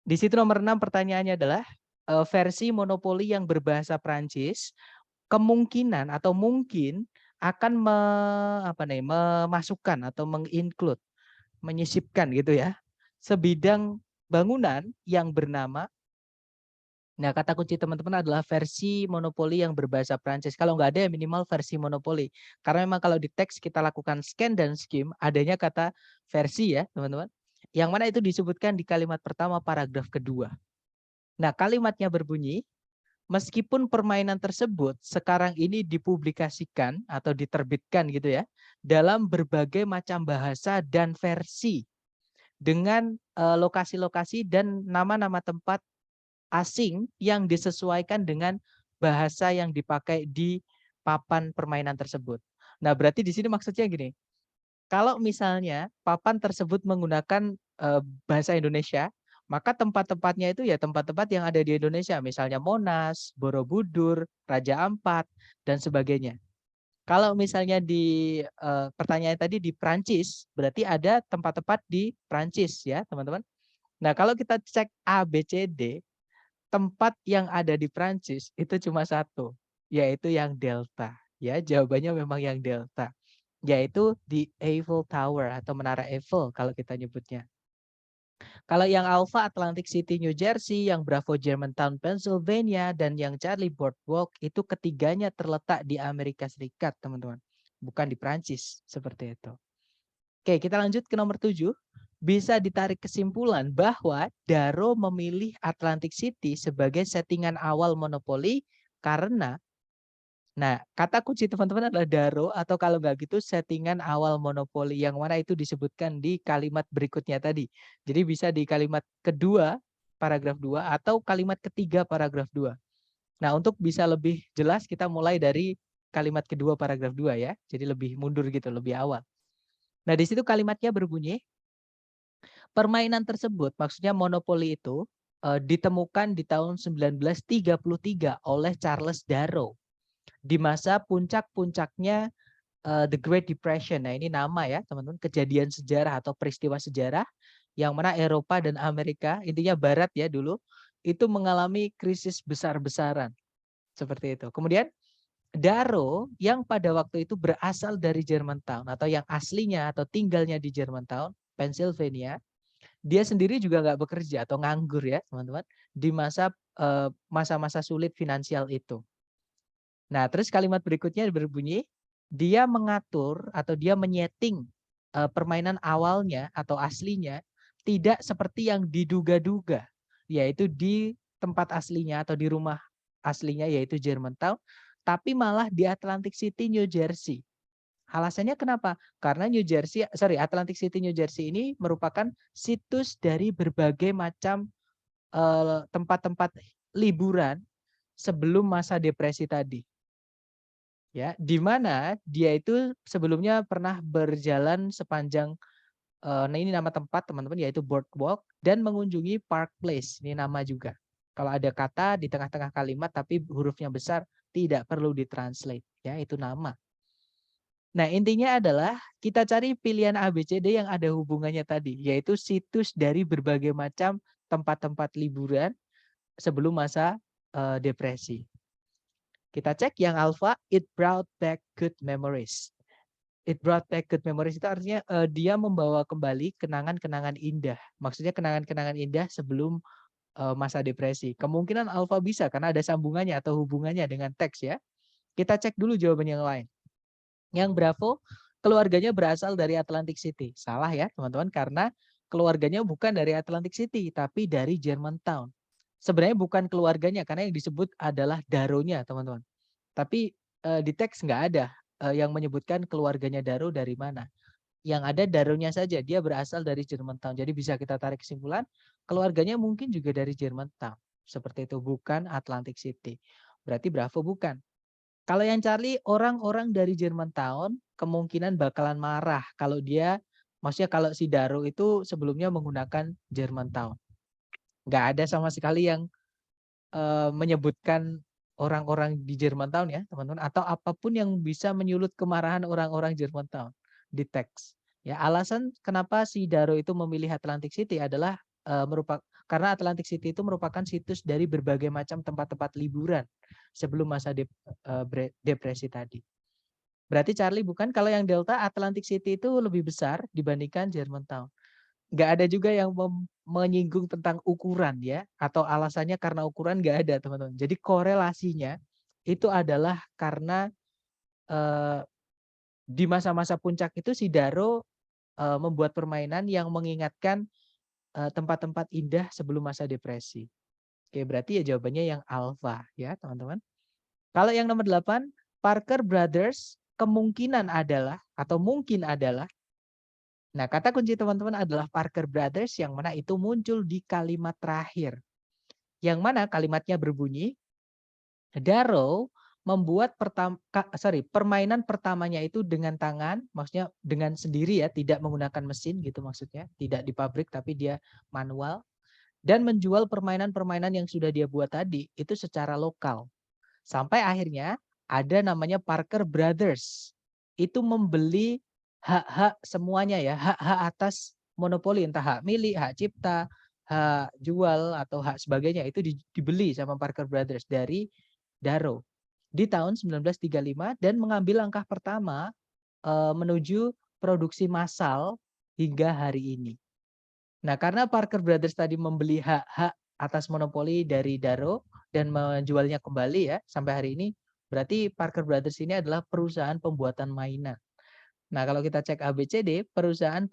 Di situ nomor 6 pertanyaannya adalah versi monopoli yang berbahasa Prancis kemungkinan atau mungkin akan memasukkan atau menginclude, menyisipkan gitu ya, sebidang bangunan yang bernama. Nah, kata kunci teman-teman adalah versi monopoli yang berbahasa Prancis. Kalau nggak ada ya minimal versi monopoli. Karena memang kalau di teks kita lakukan scan dan skim, adanya kata versi ya teman-teman. Yang mana itu disebutkan di kalimat pertama paragraf kedua. Nah, kalimatnya berbunyi, meskipun permainan tersebut sekarang ini dipublikasikan atau diterbitkan gitu ya, dalam berbagai macam bahasa dan versi dengan lokasi-lokasi dan nama-nama tempat asing yang disesuaikan dengan bahasa yang dipakai di papan permainan tersebut. Nah, berarti di sini maksudnya gini, kalau misalnya papan tersebut menggunakan bahasa Indonesia, maka tempat-tempatnya itu ya tempat-tempat yang ada di Indonesia, misalnya Monas, Borobudur, Raja Ampat, dan sebagainya. Kalau misalnya di pertanyaan tadi di Prancis, berarti ada tempat-tempat di Prancis ya, teman-teman. Nah, kalau kita cek A, B, C, D, tempat yang ada di Prancis itu cuma satu, yaitu yang Delta. Ya, jawabannya memang yang Delta, yaitu di Eiffel Tower atau Menara Eiffel kalau kita nyebutnya. Kalau yang Alpha Atlantic City, New Jersey, yang Bravo Germantown, Pennsylvania, dan yang Charlie Boardwalk itu ketiganya terletak di Amerika Serikat, teman-teman. Bukan di Prancis, seperti itu. Oke, kita lanjut ke nomor 7. Bisa ditarik kesimpulan bahwa Darrow memilih Atlantic City sebagai settingan awal monopoli karena, nah, kata kunci teman-teman adalah Darrow atau kalau nggak gitu settingan awal monopoli yang mana itu disebutkan di kalimat berikutnya tadi. Jadi bisa di kalimat kedua paragraf 2 atau kalimat ketiga paragraf 2. Nah, untuk bisa lebih jelas kita mulai dari kalimat kedua paragraf 2 ya. Jadi lebih mundur gitu, lebih awal. Nah, di situ kalimatnya berbunyi, permainan tersebut, maksudnya monopoli itu, ditemukan di tahun 1933 oleh Charles Darrow di masa puncak-puncaknya The Great Depression. Nah, ini nama ya, teman-teman, kejadian sejarah atau peristiwa sejarah yang mana Eropa dan Amerika, intinya Barat ya dulu, itu mengalami krisis besar-besaran. Seperti itu. Kemudian Darrow yang pada waktu itu berasal dari Germantown atau yang aslinya atau tinggalnya di Germantown, Pennsylvania, dia sendiri juga nggak bekerja atau nganggur ya teman-teman di masa-masa sulit finansial itu. Nah, terus kalimat berikutnya berbunyi, dia mengatur atau dia menyeting permainan awalnya atau aslinya tidak seperti yang diduga-duga, yaitu di tempat aslinya atau di rumah aslinya yaitu Germantown, tapi malah di Atlantic City, New Jersey. Alasannya kenapa? Karena Atlantic City, New Jersey ini merupakan situs dari berbagai macam tempat-tempat liburan sebelum masa depresi tadi. Ya, di mana dia itu sebelumnya pernah berjalan sepanjang nah ini nama tempat teman-teman yaitu Boardwalk dan mengunjungi Park Place. Ini nama juga. Kalau ada kata di tengah-tengah kalimat tapi hurufnya besar tidak perlu ditranslate ya, itu nama. Nah, intinya adalah kita cari pilihan A, B, C, D yang ada hubungannya tadi, yaitu situs dari berbagai macam tempat-tempat liburan sebelum masa depresi. Kita cek yang alpha, it brought back good memories. It brought back good memories itu artinya dia membawa kembali kenangan-kenangan indah. Maksudnya kenangan-kenangan indah sebelum masa depresi. Kemungkinan alpha bisa karena ada sambungannya atau hubungannya dengan teks ya. Kita cek dulu jawaban yang lain. Yang Bravo, keluarganya berasal dari Atlantic City. Salah ya teman-teman, karena keluarganya bukan dari Atlantic City, tapi dari Germantown. Sebenarnya bukan keluarganya, karena yang disebut adalah Daronya teman-teman. Tapi di teks nggak ada yang menyebutkan keluarganya Daro dari mana. Yang ada Daronya saja, dia berasal dari Germantown. Jadi bisa kita tarik kesimpulan, keluarganya mungkin juga dari Germantown. Seperti itu, bukan Atlantic City. Berarti Bravo bukan. Kalau yang Charlie, orang-orang dari Germantown kemungkinan bakalan marah kalau dia, maksudnya kalau si Daro itu sebelumnya menggunakan Germantown. Nggak ada sama sekali yang menyebutkan orang-orang di Germantown ya teman-teman, atau apapun yang bisa menyulut kemarahan orang-orang Germantown di teks. Ya, alasan kenapa si Darrow itu memilih Atlantic City adalah karena Atlantic City itu merupakan situs dari berbagai macam tempat-tempat liburan sebelum masa depresi tadi. Berarti Charlie bukan, kalau yang Delta Atlantic City itu lebih besar dibandingkan Germantown. Nggak ada juga yang menyinggung tentang ukuran ya, atau alasannya karena ukuran nggak ada teman-teman. Jadi korelasinya itu adalah karena di masa-masa puncak itu si Darrow membuat permainan yang mengingatkan tempat-tempat indah sebelum masa depresi. Oke, berarti ya jawabannya yang alfa ya teman-teman. Kalau yang nomor 8, Parker Brothers kemungkinan adalah atau mungkin adalah. Nah, kata kunci teman-teman adalah Parker Brothers yang mana itu muncul di kalimat terakhir. Yang mana kalimatnya berbunyi, Darrow membuat permainan pertamanya itu dengan tangan, maksudnya dengan sendiri ya, tidak menggunakan mesin gitu maksudnya, tidak di pabrik tapi dia manual, dan menjual permainan-permainan yang sudah dia buat tadi itu secara lokal. Sampai akhirnya ada namanya Parker Brothers. Itu membeli hak-hak semuanya ya, hak-hak atas monopoli, entah hak milik, hak cipta, hak jual atau hak sebagainya itu dibeli sama Parker Brothers dari Darrow di tahun 1935 dan mengambil langkah pertama menuju produksi massal hingga hari ini. Nah, karena Parker Brothers tadi membeli hak-hak atas monopoli dari Darrow dan menjualnya kembali ya sampai hari ini, berarti Parker Brothers ini adalah perusahaan pembuatan mainan. Nah, kalau kita cek ABCD, perusahaan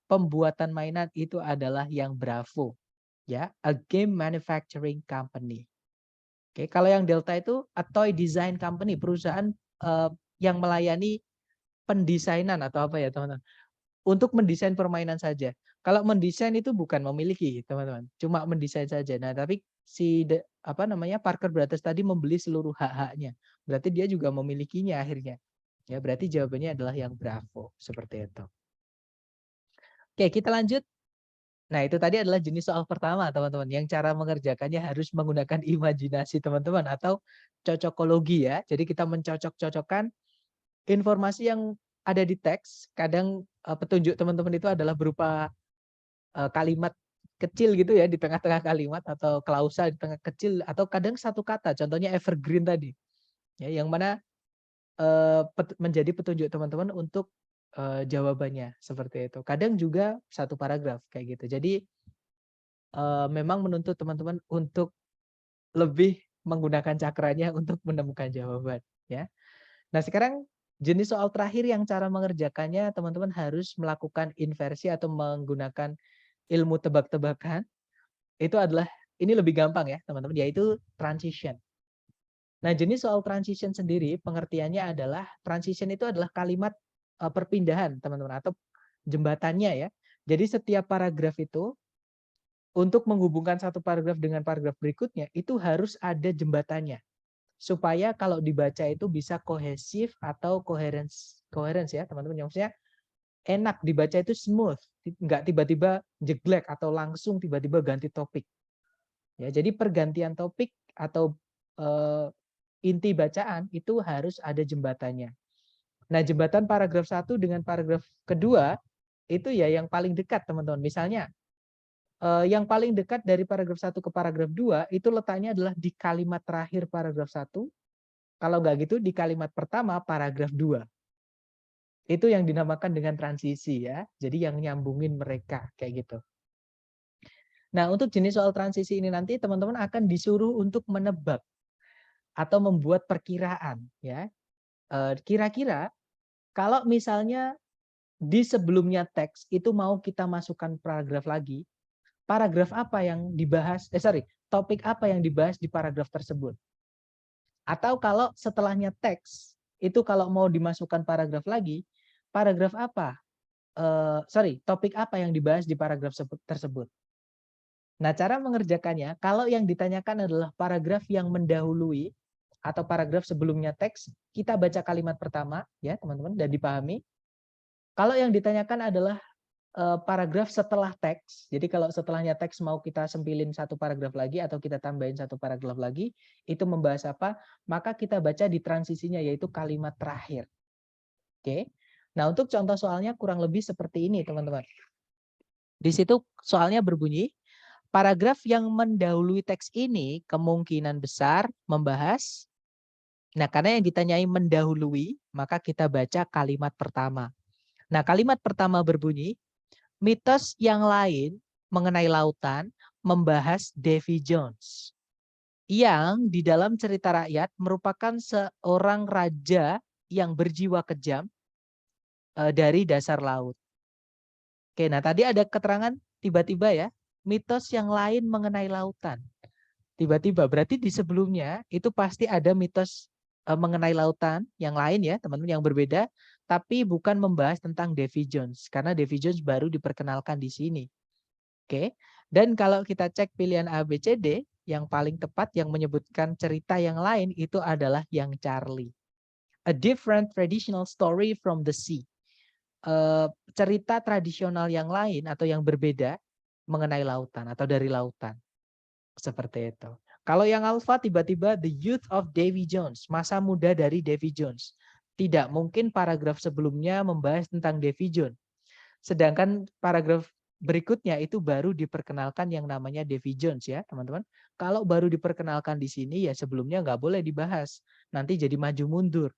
pembuatan mainan itu adalah yang Bravo, ya, a game manufacturing company. Oke, kalau yang Delta itu a toy design company, perusahaan yang melayani pendesainan atau apa ya teman-teman, untuk mendesain permainan saja. Kalau mendesain itu bukan memiliki teman-teman, cuma mendesain saja. Nah, tapi Parker Brothers tadi membeli seluruh hak-haknya, berarti dia juga memilikinya akhirnya. Ya, berarti jawabannya adalah yang Bravo, seperti itu. Oke, kita lanjut. Nah, itu tadi adalah jenis soal pertama, teman-teman. Yang cara mengerjakannya harus menggunakan imajinasi, teman-teman, atau cocokologi ya. Jadi kita mencocok-cocokkan informasi yang ada di teks. Kadang petunjuk teman-teman itu adalah berupa kalimat kecil gitu ya di tengah-tengah kalimat, atau klausa di tengah kecil, atau kadang satu kata. Contohnya evergreen tadi. Ya, yang mana menjadi petunjuk teman-teman untuk jawabannya seperti itu. Kadang juga satu paragraf kayak gitu. Jadi memang menuntut teman-teman untuk lebih menggunakan cakranya untuk menemukan jawaban ya. Nah, sekarang jenis soal terakhir yang cara mengerjakannya teman-teman harus melakukan inversi atau menggunakan ilmu tebak-tebakan. Itu adalah, ini lebih gampang ya teman-teman, yaitu transition. Nah, jenis soal transition sendiri pengertiannya adalah transition itu adalah kalimat perpindahan teman-teman, atau jembatannya ya. Jadi setiap paragraf itu untuk menghubungkan satu paragraf dengan paragraf berikutnya itu harus ada jembatannya. Supaya kalau dibaca itu bisa kohesif atau coherence ya teman-teman. Maksudnya enak dibaca, itu smooth, nggak tiba-tiba jeglek atau langsung tiba-tiba ganti topik. Ya, jadi pergantian topik atau inti bacaan itu harus ada jembatannya. Nah, jembatan paragraf 1 dengan paragraf kedua itu ya yang paling dekat teman-teman. Misalnya yang paling dekat dari paragraf 1 ke paragraf 2 itu letaknya adalah di kalimat terakhir paragraf 1. Kalau nggak gitu di kalimat pertama paragraf 2. Itu yang dinamakan dengan transisi ya. Jadi yang nyambungin mereka kayak gitu. Nah, untuk jenis soal transisi ini nanti teman-teman akan disuruh untuk menebak atau membuat perkiraan ya. Kira-kira kalau misalnya di sebelumnya teks itu mau kita masukkan paragraf lagi, paragraf apa yang dibahas, topik apa yang dibahas di paragraf tersebut. Atau kalau setelahnya teks, itu kalau mau dimasukkan paragraf lagi, paragraf apa? Topik apa yang dibahas di paragraf tersebut. Nah, cara mengerjakannya, kalau yang ditanyakan adalah paragraf yang mendahului atau paragraf sebelumnya teks, kita baca kalimat pertama ya teman-teman dan dipahami. Kalau yang ditanyakan adalah paragraf setelah teks. Jadi kalau setelahnya teks mau kita sempilin satu paragraf lagi atau kita tambahin satu paragraf lagi, itu membahas apa, maka kita baca di transisinya yaitu kalimat terakhir. Oke. Nah, untuk contoh soalnya kurang lebih seperti ini, teman-teman. Di situ soalnya berbunyi, paragraf yang mendahului teks ini kemungkinan besar membahas. Nah, karena yang ditanyai mendahului, maka kita baca kalimat pertama. Nah, kalimat pertama berbunyi, mitos yang lain mengenai lautan membahas Davy Jones yang di dalam cerita rakyat merupakan seorang raja yang berjiwa kejam dari dasar laut. Oke, nah tadi ada keterangan tiba-tiba ya, mitos yang lain mengenai lautan. Tiba-tiba berarti di sebelumnya itu pasti ada mitos mengenai lautan yang lain ya, teman-teman yang berbeda, tapi bukan membahas tentang Davy Jones karena Davy Jones baru diperkenalkan di sini. Oke. Dan kalau kita cek pilihan A, B, C, D, yang paling tepat yang menyebutkan cerita yang lain itu adalah yang Charlie. A different traditional story from the sea. Cerita tradisional yang lain atau yang berbeda mengenai lautan atau dari lautan. Seperti itu. Kalau yang alpha tiba-tiba the youth of Davy Jones, masa muda dari Davy Jones. Tidak mungkin paragraf sebelumnya membahas tentang Davy Jones. Sedangkan paragraf berikutnya itu baru diperkenalkan yang namanya Davy Jones ya teman-teman. Kalau baru diperkenalkan di sini ya sebelumnya nggak boleh dibahas. Nanti jadi maju mundur.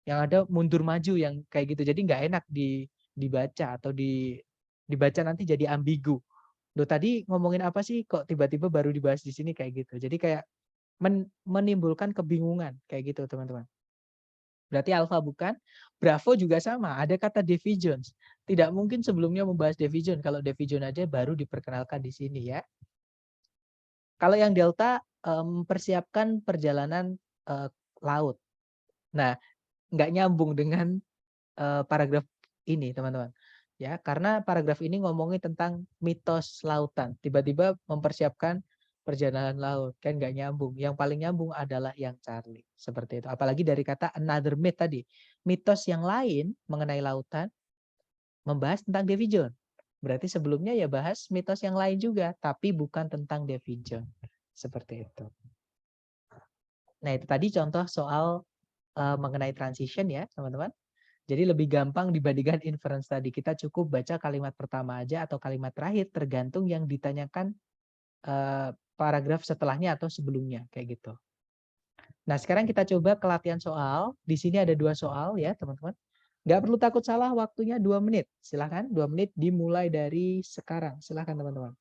Yang ada mundur maju yang kayak gitu. Jadi nggak enak dibaca atau dibaca nanti jadi ambigu. Loh tadi ngomongin apa sih kok tiba-tiba baru dibahas di sini kayak gitu. Jadi kayak menimbulkan kebingungan kayak gitu teman-teman. Berarti alpha bukan. Bravo juga sama. Ada kata Davy Jones. Tidak mungkin sebelumnya membahas Davy Jones. Kalau Davy Jones aja baru diperkenalkan di sini ya. Kalau yang delta mempersiapkan perjalanan laut. Nah, nggak nyambung dengan paragraf ini teman-teman. Ya, karena paragraf ini ngomongin tentang mitos lautan. Tiba-tiba mempersiapkan perjalanan laut, kan nggak nyambung. Yang paling nyambung adalah yang Charlie. Seperti itu. Apalagi dari kata another myth tadi. Mitos yang lain mengenai lautan membahas tentang Davy Jones. Berarti sebelumnya ya bahas mitos yang lain juga, tapi bukan tentang Davy Jones. Seperti itu. Nah, itu tadi contoh soal mengenai transition ya, teman-teman. Jadi lebih gampang dibandingkan inference tadi. Kita cukup baca kalimat pertama aja atau kalimat terakhir tergantung yang ditanyakan paragraf setelahnya atau sebelumnya kayak gitu. Nah, sekarang kita coba ke latihan soal. Di sini ada 2 soal ya, teman-teman. Nggak perlu takut salah, waktunya 2 menit. Silahkan, 2 menit dimulai dari sekarang. Silahkan, teman-teman.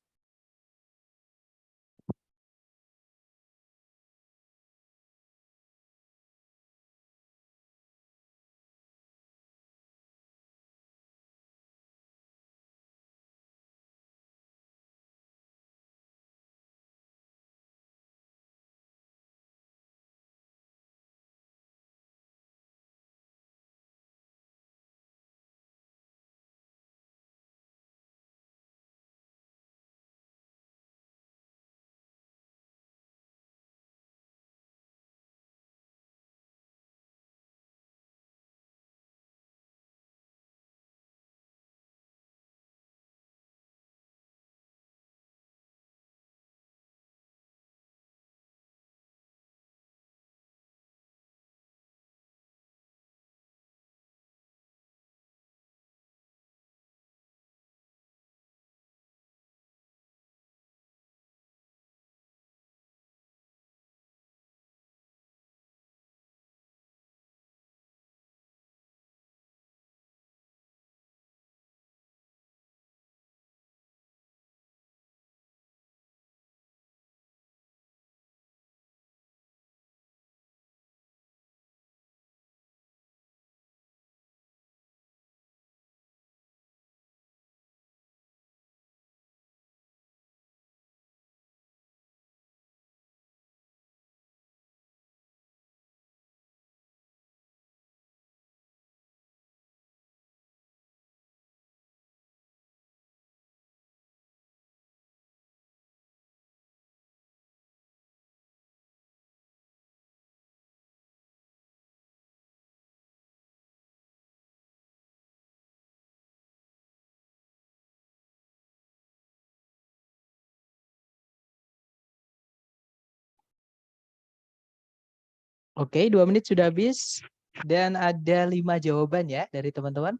Oke, 2 menit sudah habis. Dan ada 5 jawaban ya dari teman-teman.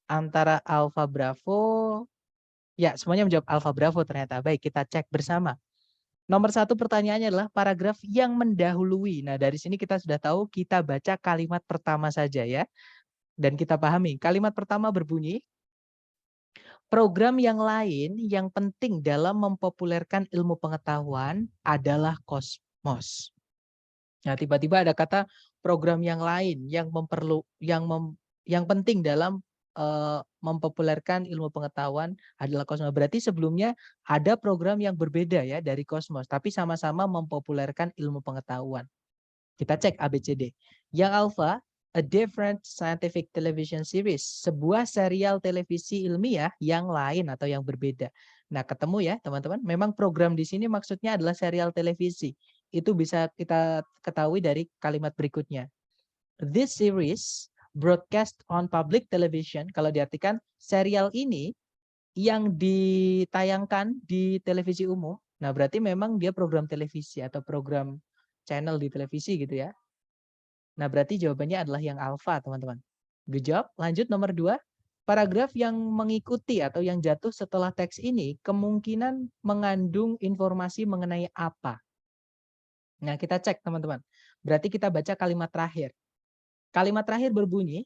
Antara Alfa Bravo. Ya, semuanya menjawab Alfa Bravo ternyata. Baik, kita cek bersama. Nomor 1 pertanyaannya adalah paragraf yang mendahului. Nah, dari sini kita sudah tahu kita baca kalimat pertama saja ya. Dan kita pahami. Kalimat pertama berbunyi, program yang lain yang penting dalam mempopulerkan ilmu pengetahuan adalah Kosmos. Nah, tiba-tiba ada kata program yang lain yang penting dalam mempopulerkan ilmu pengetahuan adalah Kosmos. Berarti sebelumnya ada program yang berbeda ya dari Kosmos, tapi sama-sama mempopulerkan ilmu pengetahuan. Kita cek ABCD. Yang alpha, a different scientific television series, sebuah serial televisi ilmiah yang lain atau yang berbeda. Nah, ketemu ya teman-teman. Memang program di sini maksudnya adalah serial televisi. Itu bisa kita ketahui dari kalimat berikutnya. This series broadcast on public television, kalau diartikan serial ini yang ditayangkan di televisi umum. Nah, berarti memang dia program televisi atau program channel di televisi gitu ya. Nah, berarti jawabannya adalah yang alfa, teman-teman. Good job. Lanjut nomor 2. Paragraf yang mengikuti atau yang jatuh setelah teks ini kemungkinan mengandung informasi mengenai apa. Nah, kita cek, teman-teman. Berarti kita baca kalimat terakhir. Kalimat terakhir berbunyi,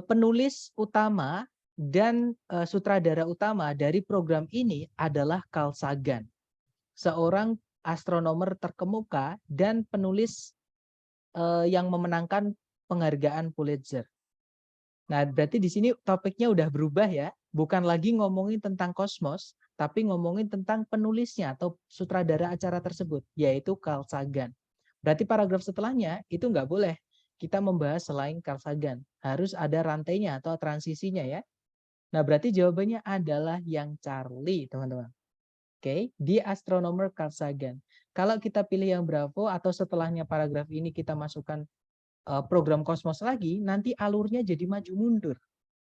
penulis utama dan sutradara utama dari program ini adalah Carl Sagan, seorang astronomer terkemuka dan penulis yang memenangkan penghargaan Pulitzer. Nah, berarti di sini topiknya udah berubah ya, bukan lagi ngomongin tentang kosmos, tapi ngomongin tentang penulisnya atau sutradara acara tersebut, yaitu Carl Sagan. Berarti paragraf setelahnya itu nggak boleh kita membahas selain Carl Sagan. Harus ada rantainya atau transisinya ya. Nah, berarti jawabannya adalah yang Charlie, teman-teman. Oke, The Astronomer Carl Sagan. Kalau kita pilih yang Bravo atau setelahnya paragraf ini kita masukkan program Kosmos lagi, nanti alurnya jadi maju mundur.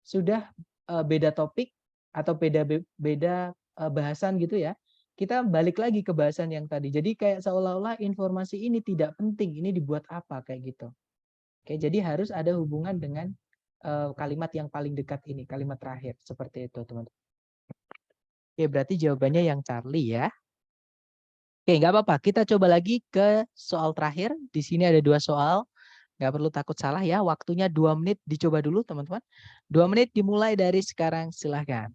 Sudah beda topik atau beda bahasan gitu ya. Kita balik lagi ke bahasan yang tadi. Jadi kayak seolah-olah informasi ini tidak penting, ini dibuat apa kayak gitu. Oke, jadi harus ada hubungan dengan kalimat yang paling dekat ini, kalimat terakhir. Seperti itu, teman-teman. Oke, berarti jawabannya yang Charlie ya. Oke, nggak apa-apa. Kita coba lagi ke soal terakhir. Di sini ada 2 soal. Nggak perlu takut salah ya. Waktunya 2 menit. Dicoba dulu teman-teman. 2 menit dimulai dari sekarang. Silahkan.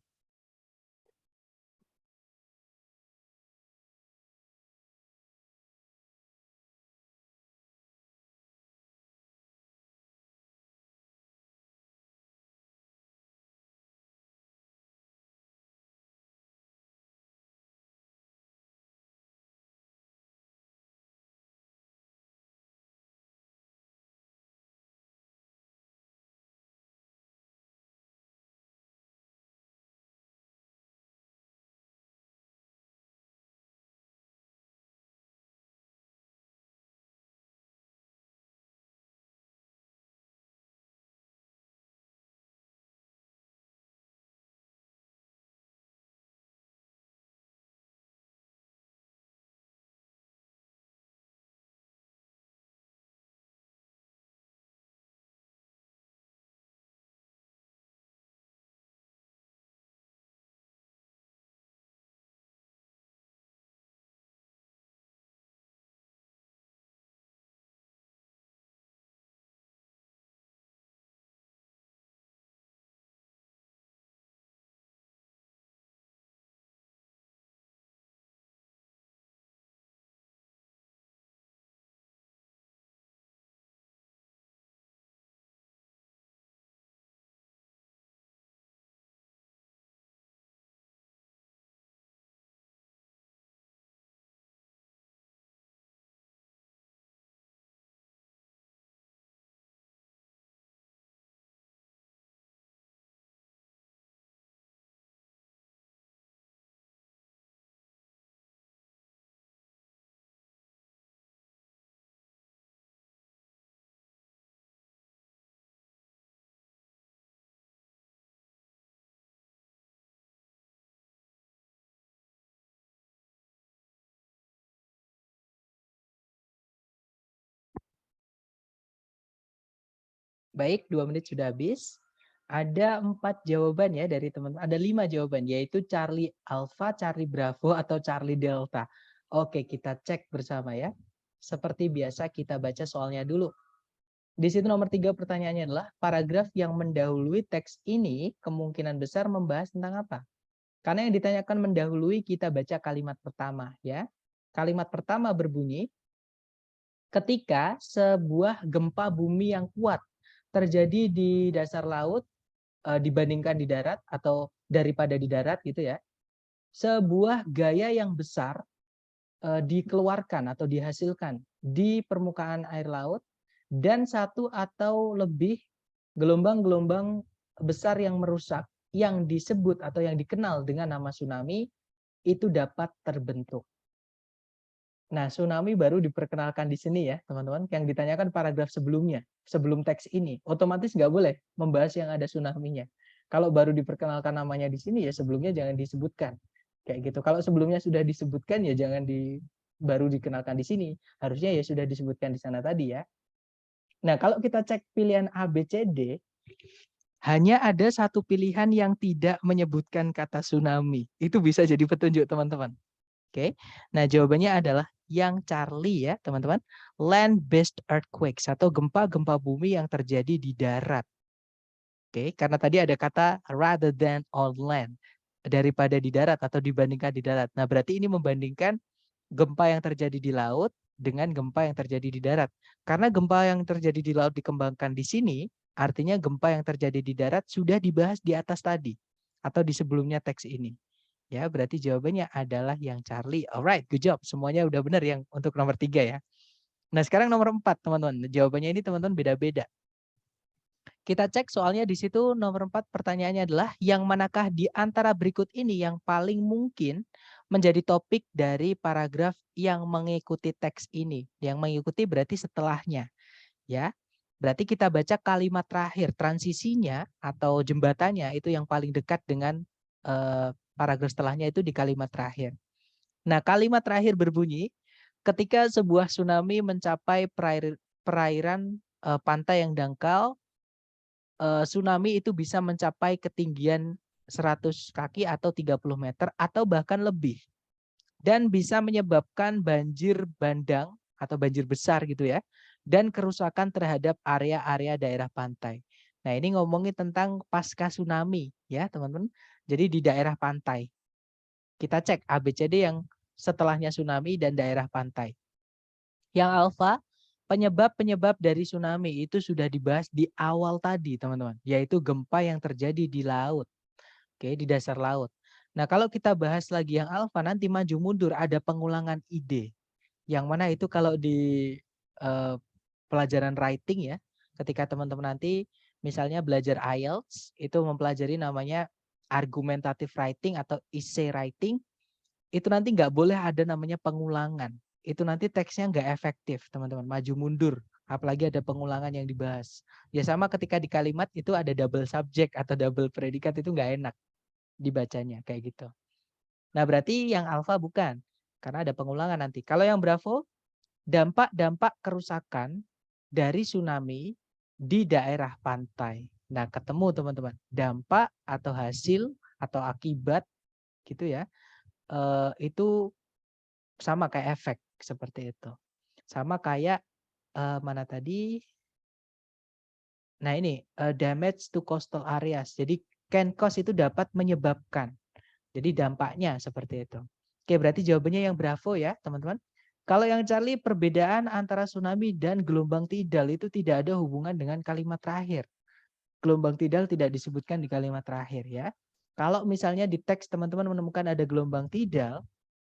Baik, 2 menit sudah habis. Ada 4 jawaban ya dari teman-teman. Ada 5 jawaban, yaitu Charlie Alpha, Charlie Bravo, atau Charlie Delta. Oke, kita cek bersama ya. Seperti biasa kita baca soalnya dulu. Di situ nomor 3 pertanyaannya adalah, paragraf yang mendahului teks ini kemungkinan besar membahas tentang apa? Karena yang ditanyakan mendahului, kita baca kalimat pertama ya. Kalimat pertama berbunyi, ketika sebuah gempa bumi yang kuat terjadi di dasar laut dibandingkan di darat atau daripada di darat gitu ya, sebuah gaya yang besar dikeluarkan atau dihasilkan di permukaan air laut dan satu atau lebih gelombang-gelombang besar yang merusak yang disebut atau yang dikenal dengan nama tsunami itu dapat terbentuk. Nah, tsunami baru diperkenalkan di sini ya, teman-teman. Yang ditanyakan paragraf sebelumnya, sebelum teks ini. Otomatis nggak boleh membahas yang ada tsunami-nya. Kalau baru diperkenalkan namanya di sini, ya sebelumnya jangan disebutkan. Kayak gitu. Kalau sebelumnya sudah disebutkan, ya jangan baru dikenalkan di sini. Harusnya ya sudah disebutkan di sana tadi ya. Nah, kalau kita cek pilihan A, B, C, D, hanya ada satu pilihan yang tidak menyebutkan kata tsunami. Itu bisa jadi petunjuk, teman-teman. Oke, nah jawabannya adalah yang Charlie ya teman-teman, land-based earthquakes atau gempa-gempa bumi yang terjadi di darat. Oke, karena tadi ada kata rather than on land, daripada di darat atau dibandingkan di darat. Nah berarti ini membandingkan gempa yang terjadi di laut dengan gempa yang terjadi di darat. Karena gempa yang terjadi di laut dikembangkan di sini, artinya gempa yang terjadi di darat sudah dibahas di atas tadi atau di sebelumnya teks ini. Ya, berarti jawabannya adalah yang Charlie. Alright, good job. Semuanya udah benar yang untuk nomor 3 ya. Nah, sekarang nomor 4, teman-teman. Jawabannya ini teman-teman beda-beda. Kita cek soalnya di situ nomor 4 pertanyaannya adalah yang manakah di antara berikut ini yang paling mungkin menjadi topik dari paragraf yang mengikuti teks ini. Yang mengikuti berarti setelahnya, ya. Berarti kita baca kalimat terakhir, transisinya atau jembatannya itu yang paling dekat dengan paragraf setelahnya itu di kalimat terakhir. Nah, kalimat terakhir berbunyi, ketika sebuah tsunami mencapai perairan pantai yang dangkal, tsunami itu bisa mencapai ketinggian 100 kaki atau 30 meter atau bahkan lebih. Dan bisa menyebabkan banjir bandang atau banjir besar gitu ya. Dan kerusakan terhadap area-area daerah pantai. Nah, ini ngomongin tentang pasca tsunami ya teman-teman. Jadi di daerah pantai. Kita cek ABCD yang setelahnya tsunami dan daerah pantai. Yang alfa, penyebab-penyebab dari tsunami itu sudah dibahas di awal tadi teman-teman. Yaitu gempa yang terjadi di laut. Oke, di dasar laut. Nah, kalau kita bahas lagi yang alfa, nanti maju mundur ada pengulangan ide. Yang mana itu kalau di pelajaran writing ya, ketika teman-teman nanti misalnya belajar IELTS, itu mempelajari namanya argumentative writing atau essay writing, itu nanti nggak boleh ada namanya pengulangan. Itu nanti teksnya nggak efektif, teman-teman. Maju mundur, apalagi ada pengulangan yang dibahas. Ya sama ketika di kalimat itu ada double subject atau double predikat, itu nggak enak dibacanya kayak gitu. Nah, berarti yang alfa bukan, karena ada pengulangan nanti. Kalau yang bravo, dampak-dampak kerusakan dari tsunami di daerah pantai. Nah, ketemu teman-teman, dampak atau hasil atau akibat gitu ya, itu sama kayak efek seperti itu. Sama kayak mana tadi? Nah ini damage to coastal areas. Jadi can cause itu dapat menyebabkan. Jadi dampaknya seperti itu. Oke, berarti jawabannya yang bravo ya, teman-teman. Kalau yang Charlie, perbedaan antara tsunami dan gelombang tidal itu tidak ada hubungan dengan kalimat terakhir. Gelombang tidal tidak disebutkan di kalimat terakhir ya. Kalau misalnya di teks teman-teman menemukan ada gelombang tidal,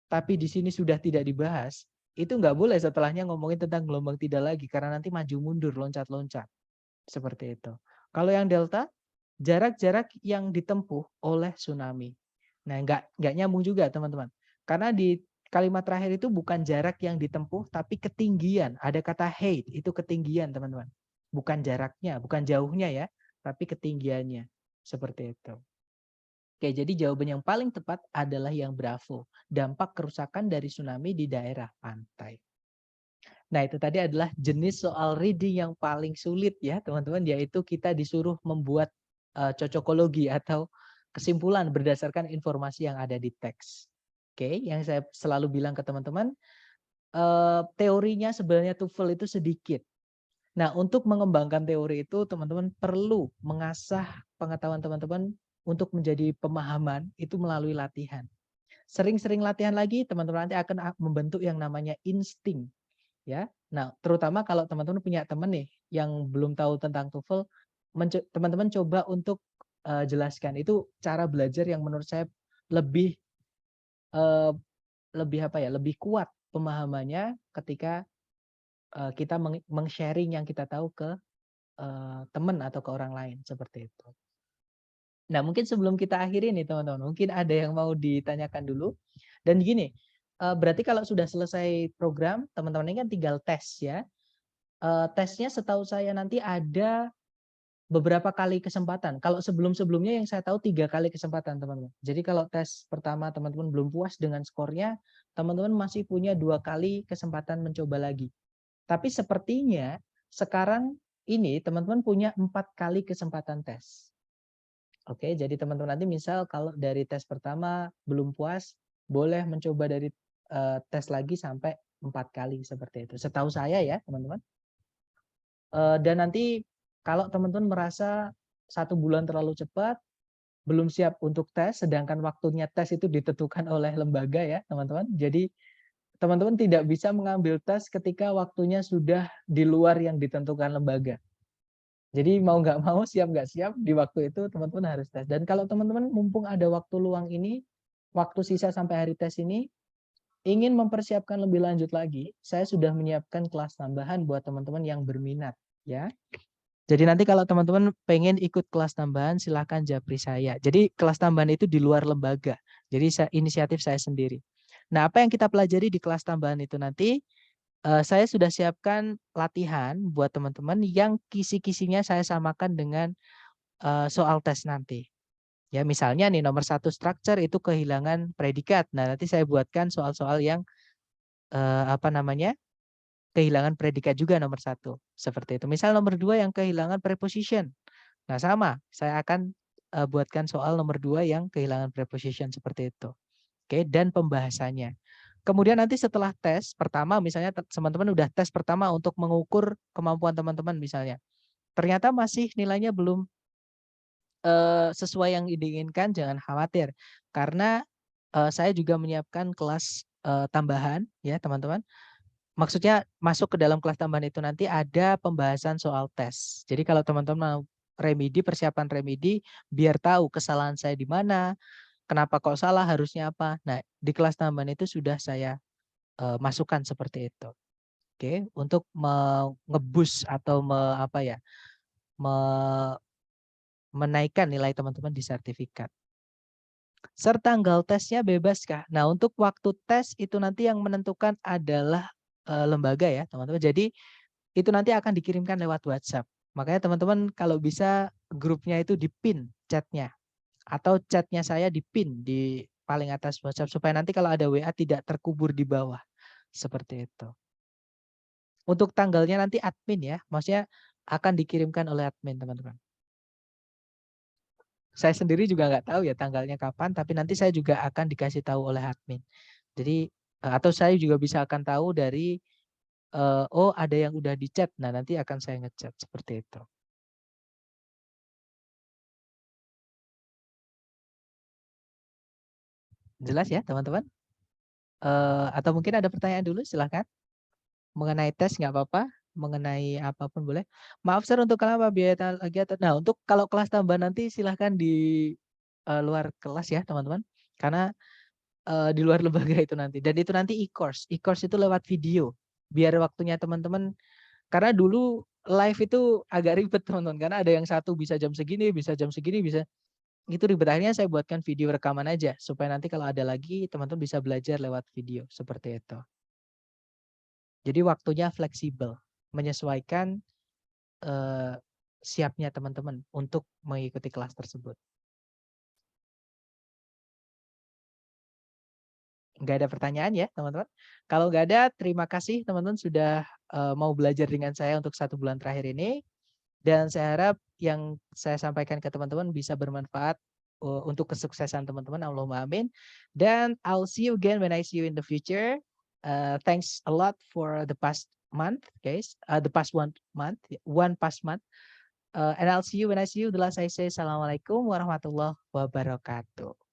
tapi di sini sudah tidak dibahas, itu nggak boleh setelahnya ngomongin tentang gelombang tidal lagi, karena nanti maju mundur, loncat-loncat. Seperti itu. Kalau yang delta, jarak-jarak yang ditempuh oleh tsunami. Nah, nggak nyambung juga teman-teman. Karena di kalimat terakhir itu bukan jarak yang ditempuh, tapi ketinggian. Ada kata height, itu ketinggian teman-teman. Bukan jaraknya, bukan jauhnya ya, tapi ketinggiannya. Seperti itu. Oke, jadi jawaban yang paling tepat adalah yang bravo. Dampak kerusakan dari tsunami di daerah pantai. Nah, itu tadi adalah jenis soal reading yang paling sulit ya, teman-teman, yaitu kita disuruh membuat cocokologi atau kesimpulan berdasarkan informasi yang ada di teks. Oke, yang saya selalu bilang ke teman-teman, teorinya sebenarnya TOEFL itu sedikit. Nah, untuk mengembangkan teori itu teman-teman perlu mengasah pengetahuan teman-teman untuk menjadi pemahaman itu melalui latihan. Sering-sering latihan lagi, teman-teman nanti akan membentuk yang namanya insting. Ya, nah terutama kalau teman-teman punya teman nih yang belum tahu tentang TOEFL, teman-teman coba untuk jelaskan. Itu cara belajar yang menurut saya lebih uh, lebih apa ya, lebih kuat pemahamannya ketika kita meng-sharing yang kita tahu ke teman atau ke orang lain seperti itu. Nah, mungkin sebelum kita akhiri nih teman-teman, mungkin ada yang mau ditanyakan dulu. Dan gini, berarti kalau sudah selesai program, teman-teman ini kan tinggal tes ya. Tesnya setahu saya nanti ada beberapa kali kesempatan. Kalau sebelum-sebelumnya yang saya tahu 3 kali kesempatan teman-teman. Jadi kalau tes pertama teman-teman belum puas dengan skornya, teman-teman masih punya 2 kali kesempatan mencoba lagi. Tapi sepertinya sekarang ini teman-teman punya 4 kali kesempatan tes. Oke, jadi teman-teman nanti misal kalau dari tes pertama belum puas, boleh mencoba dari tes lagi sampai 4 kali seperti itu. Setahu saya ya teman-teman. Dan nanti kalau teman-teman merasa 1 bulan terlalu cepat, belum siap untuk tes, sedangkan waktunya tes itu ditentukan oleh lembaga ya teman-teman. Jadi teman-teman tidak bisa mengambil tes ketika waktunya sudah di luar yang ditentukan lembaga. Jadi mau nggak mau, siap nggak siap, di waktu itu teman-teman harus tes. Dan kalau teman-teman mumpung ada waktu luang ini, waktu sisa sampai hari tes ini, ingin mempersiapkan lebih lanjut lagi, saya sudah menyiapkan kelas tambahan buat teman-teman yang berminat. Ya. Jadi nanti kalau teman-teman pengen ikut kelas tambahan, silahkan japri saya. Jadi kelas tambahan itu di luar lembaga. Jadi inisiatif saya sendiri. Nah, apa yang kita pelajari di kelas tambahan itu nanti, saya sudah siapkan latihan buat teman-teman yang kisi-kisinya saya samakan dengan soal tes nanti. Ya, misalnya nih nomor 1 structure itu kehilangan predikat. Nah, nanti saya buatkan soal-soal yang apa namanya? Kehilangan predikat juga nomor 1. Seperti itu. Misal nomor 2 yang kehilangan preposition. Nah, sama, saya akan buatkan soal nomor 2 yang kehilangan preposition seperti itu. Oke, dan pembahasannya. Kemudian nanti setelah tes pertama, misalnya teman-teman udah tes pertama untuk mengukur kemampuan teman-teman misalnya. Ternyata masih nilainya belum sesuai yang diinginkan, jangan khawatir. Karena saya juga menyiapkan kelas tambahan ya teman-teman. Maksudnya masuk ke dalam kelas tambahan itu nanti ada pembahasan soal tes. Jadi kalau teman-teman mau remedi, persiapan remedi, biar tahu kesalahan saya di mana, kenapa kok salah, harusnya apa. Nah, di kelas tambahan itu sudah saya masukkan seperti itu. Oke, untuk nge-boost atau apa ya, menaikkan nilai teman-teman di sertifikat. Tanggal tesnya bebas kah? Nah, untuk waktu tes itu nanti yang menentukan adalah lembaga ya, teman-teman. Jadi itu nanti akan dikirimkan lewat WhatsApp. Makanya teman-teman kalau bisa grupnya itu di-pin chatnya. Atau chatnya saya di-pin di paling atas WhatsApp. Supaya nanti kalau ada WA tidak terkubur di bawah. Seperti itu. Untuk tanggalnya nanti admin ya. Maksudnya akan dikirimkan oleh admin teman-teman. Saya sendiri juga nggak tahu ya tanggalnya kapan. Tapi nanti saya juga akan dikasih tahu oleh admin. Jadi atau saya juga bisa akan tahu dari oh ada yang udah di chat. Nah nanti akan saya ngechat seperti itu. Jelas ya teman-teman? Atau mungkin ada pertanyaan dulu silahkan. Mengenai tes nggak apa-apa, mengenai apapun boleh. Maaf Sir untuk kenapa biaya lagi atau nah untuk kalau kelas tambahan nanti silahkan di luar kelas ya teman-teman. Karena di luar lembaga itu nanti. Dan itu nanti e-course. E-course itu lewat video. Biar waktunya teman-teman, karena dulu live itu agak ribet teman-teman. Karena ada yang satu bisa jam segini, bisa jam segini, bisa itu ribet. Akhirnya saya buatkan video rekaman aja. Supaya nanti kalau ada lagi teman-teman bisa belajar lewat video. Seperti itu. Jadi waktunya fleksibel, menyesuaikan siapnya teman-teman untuk mengikuti kelas tersebut. Nggak ada pertanyaan ya teman-teman? Kalau nggak ada, terima kasih teman-teman sudah mau belajar dengan saya untuk 1 bulan terakhir ini. Dan saya harap yang saya sampaikan ke teman-teman bisa bermanfaat untuk kesuksesan teman-teman. Allahumma amin. Dan I'll see you again when I see you in the future. Thanks a lot for the past month, guys. The past 1 month, one past month. And I'll see you when I see you. The last I say, Assalamualaikum warahmatullahi wabarakatuh.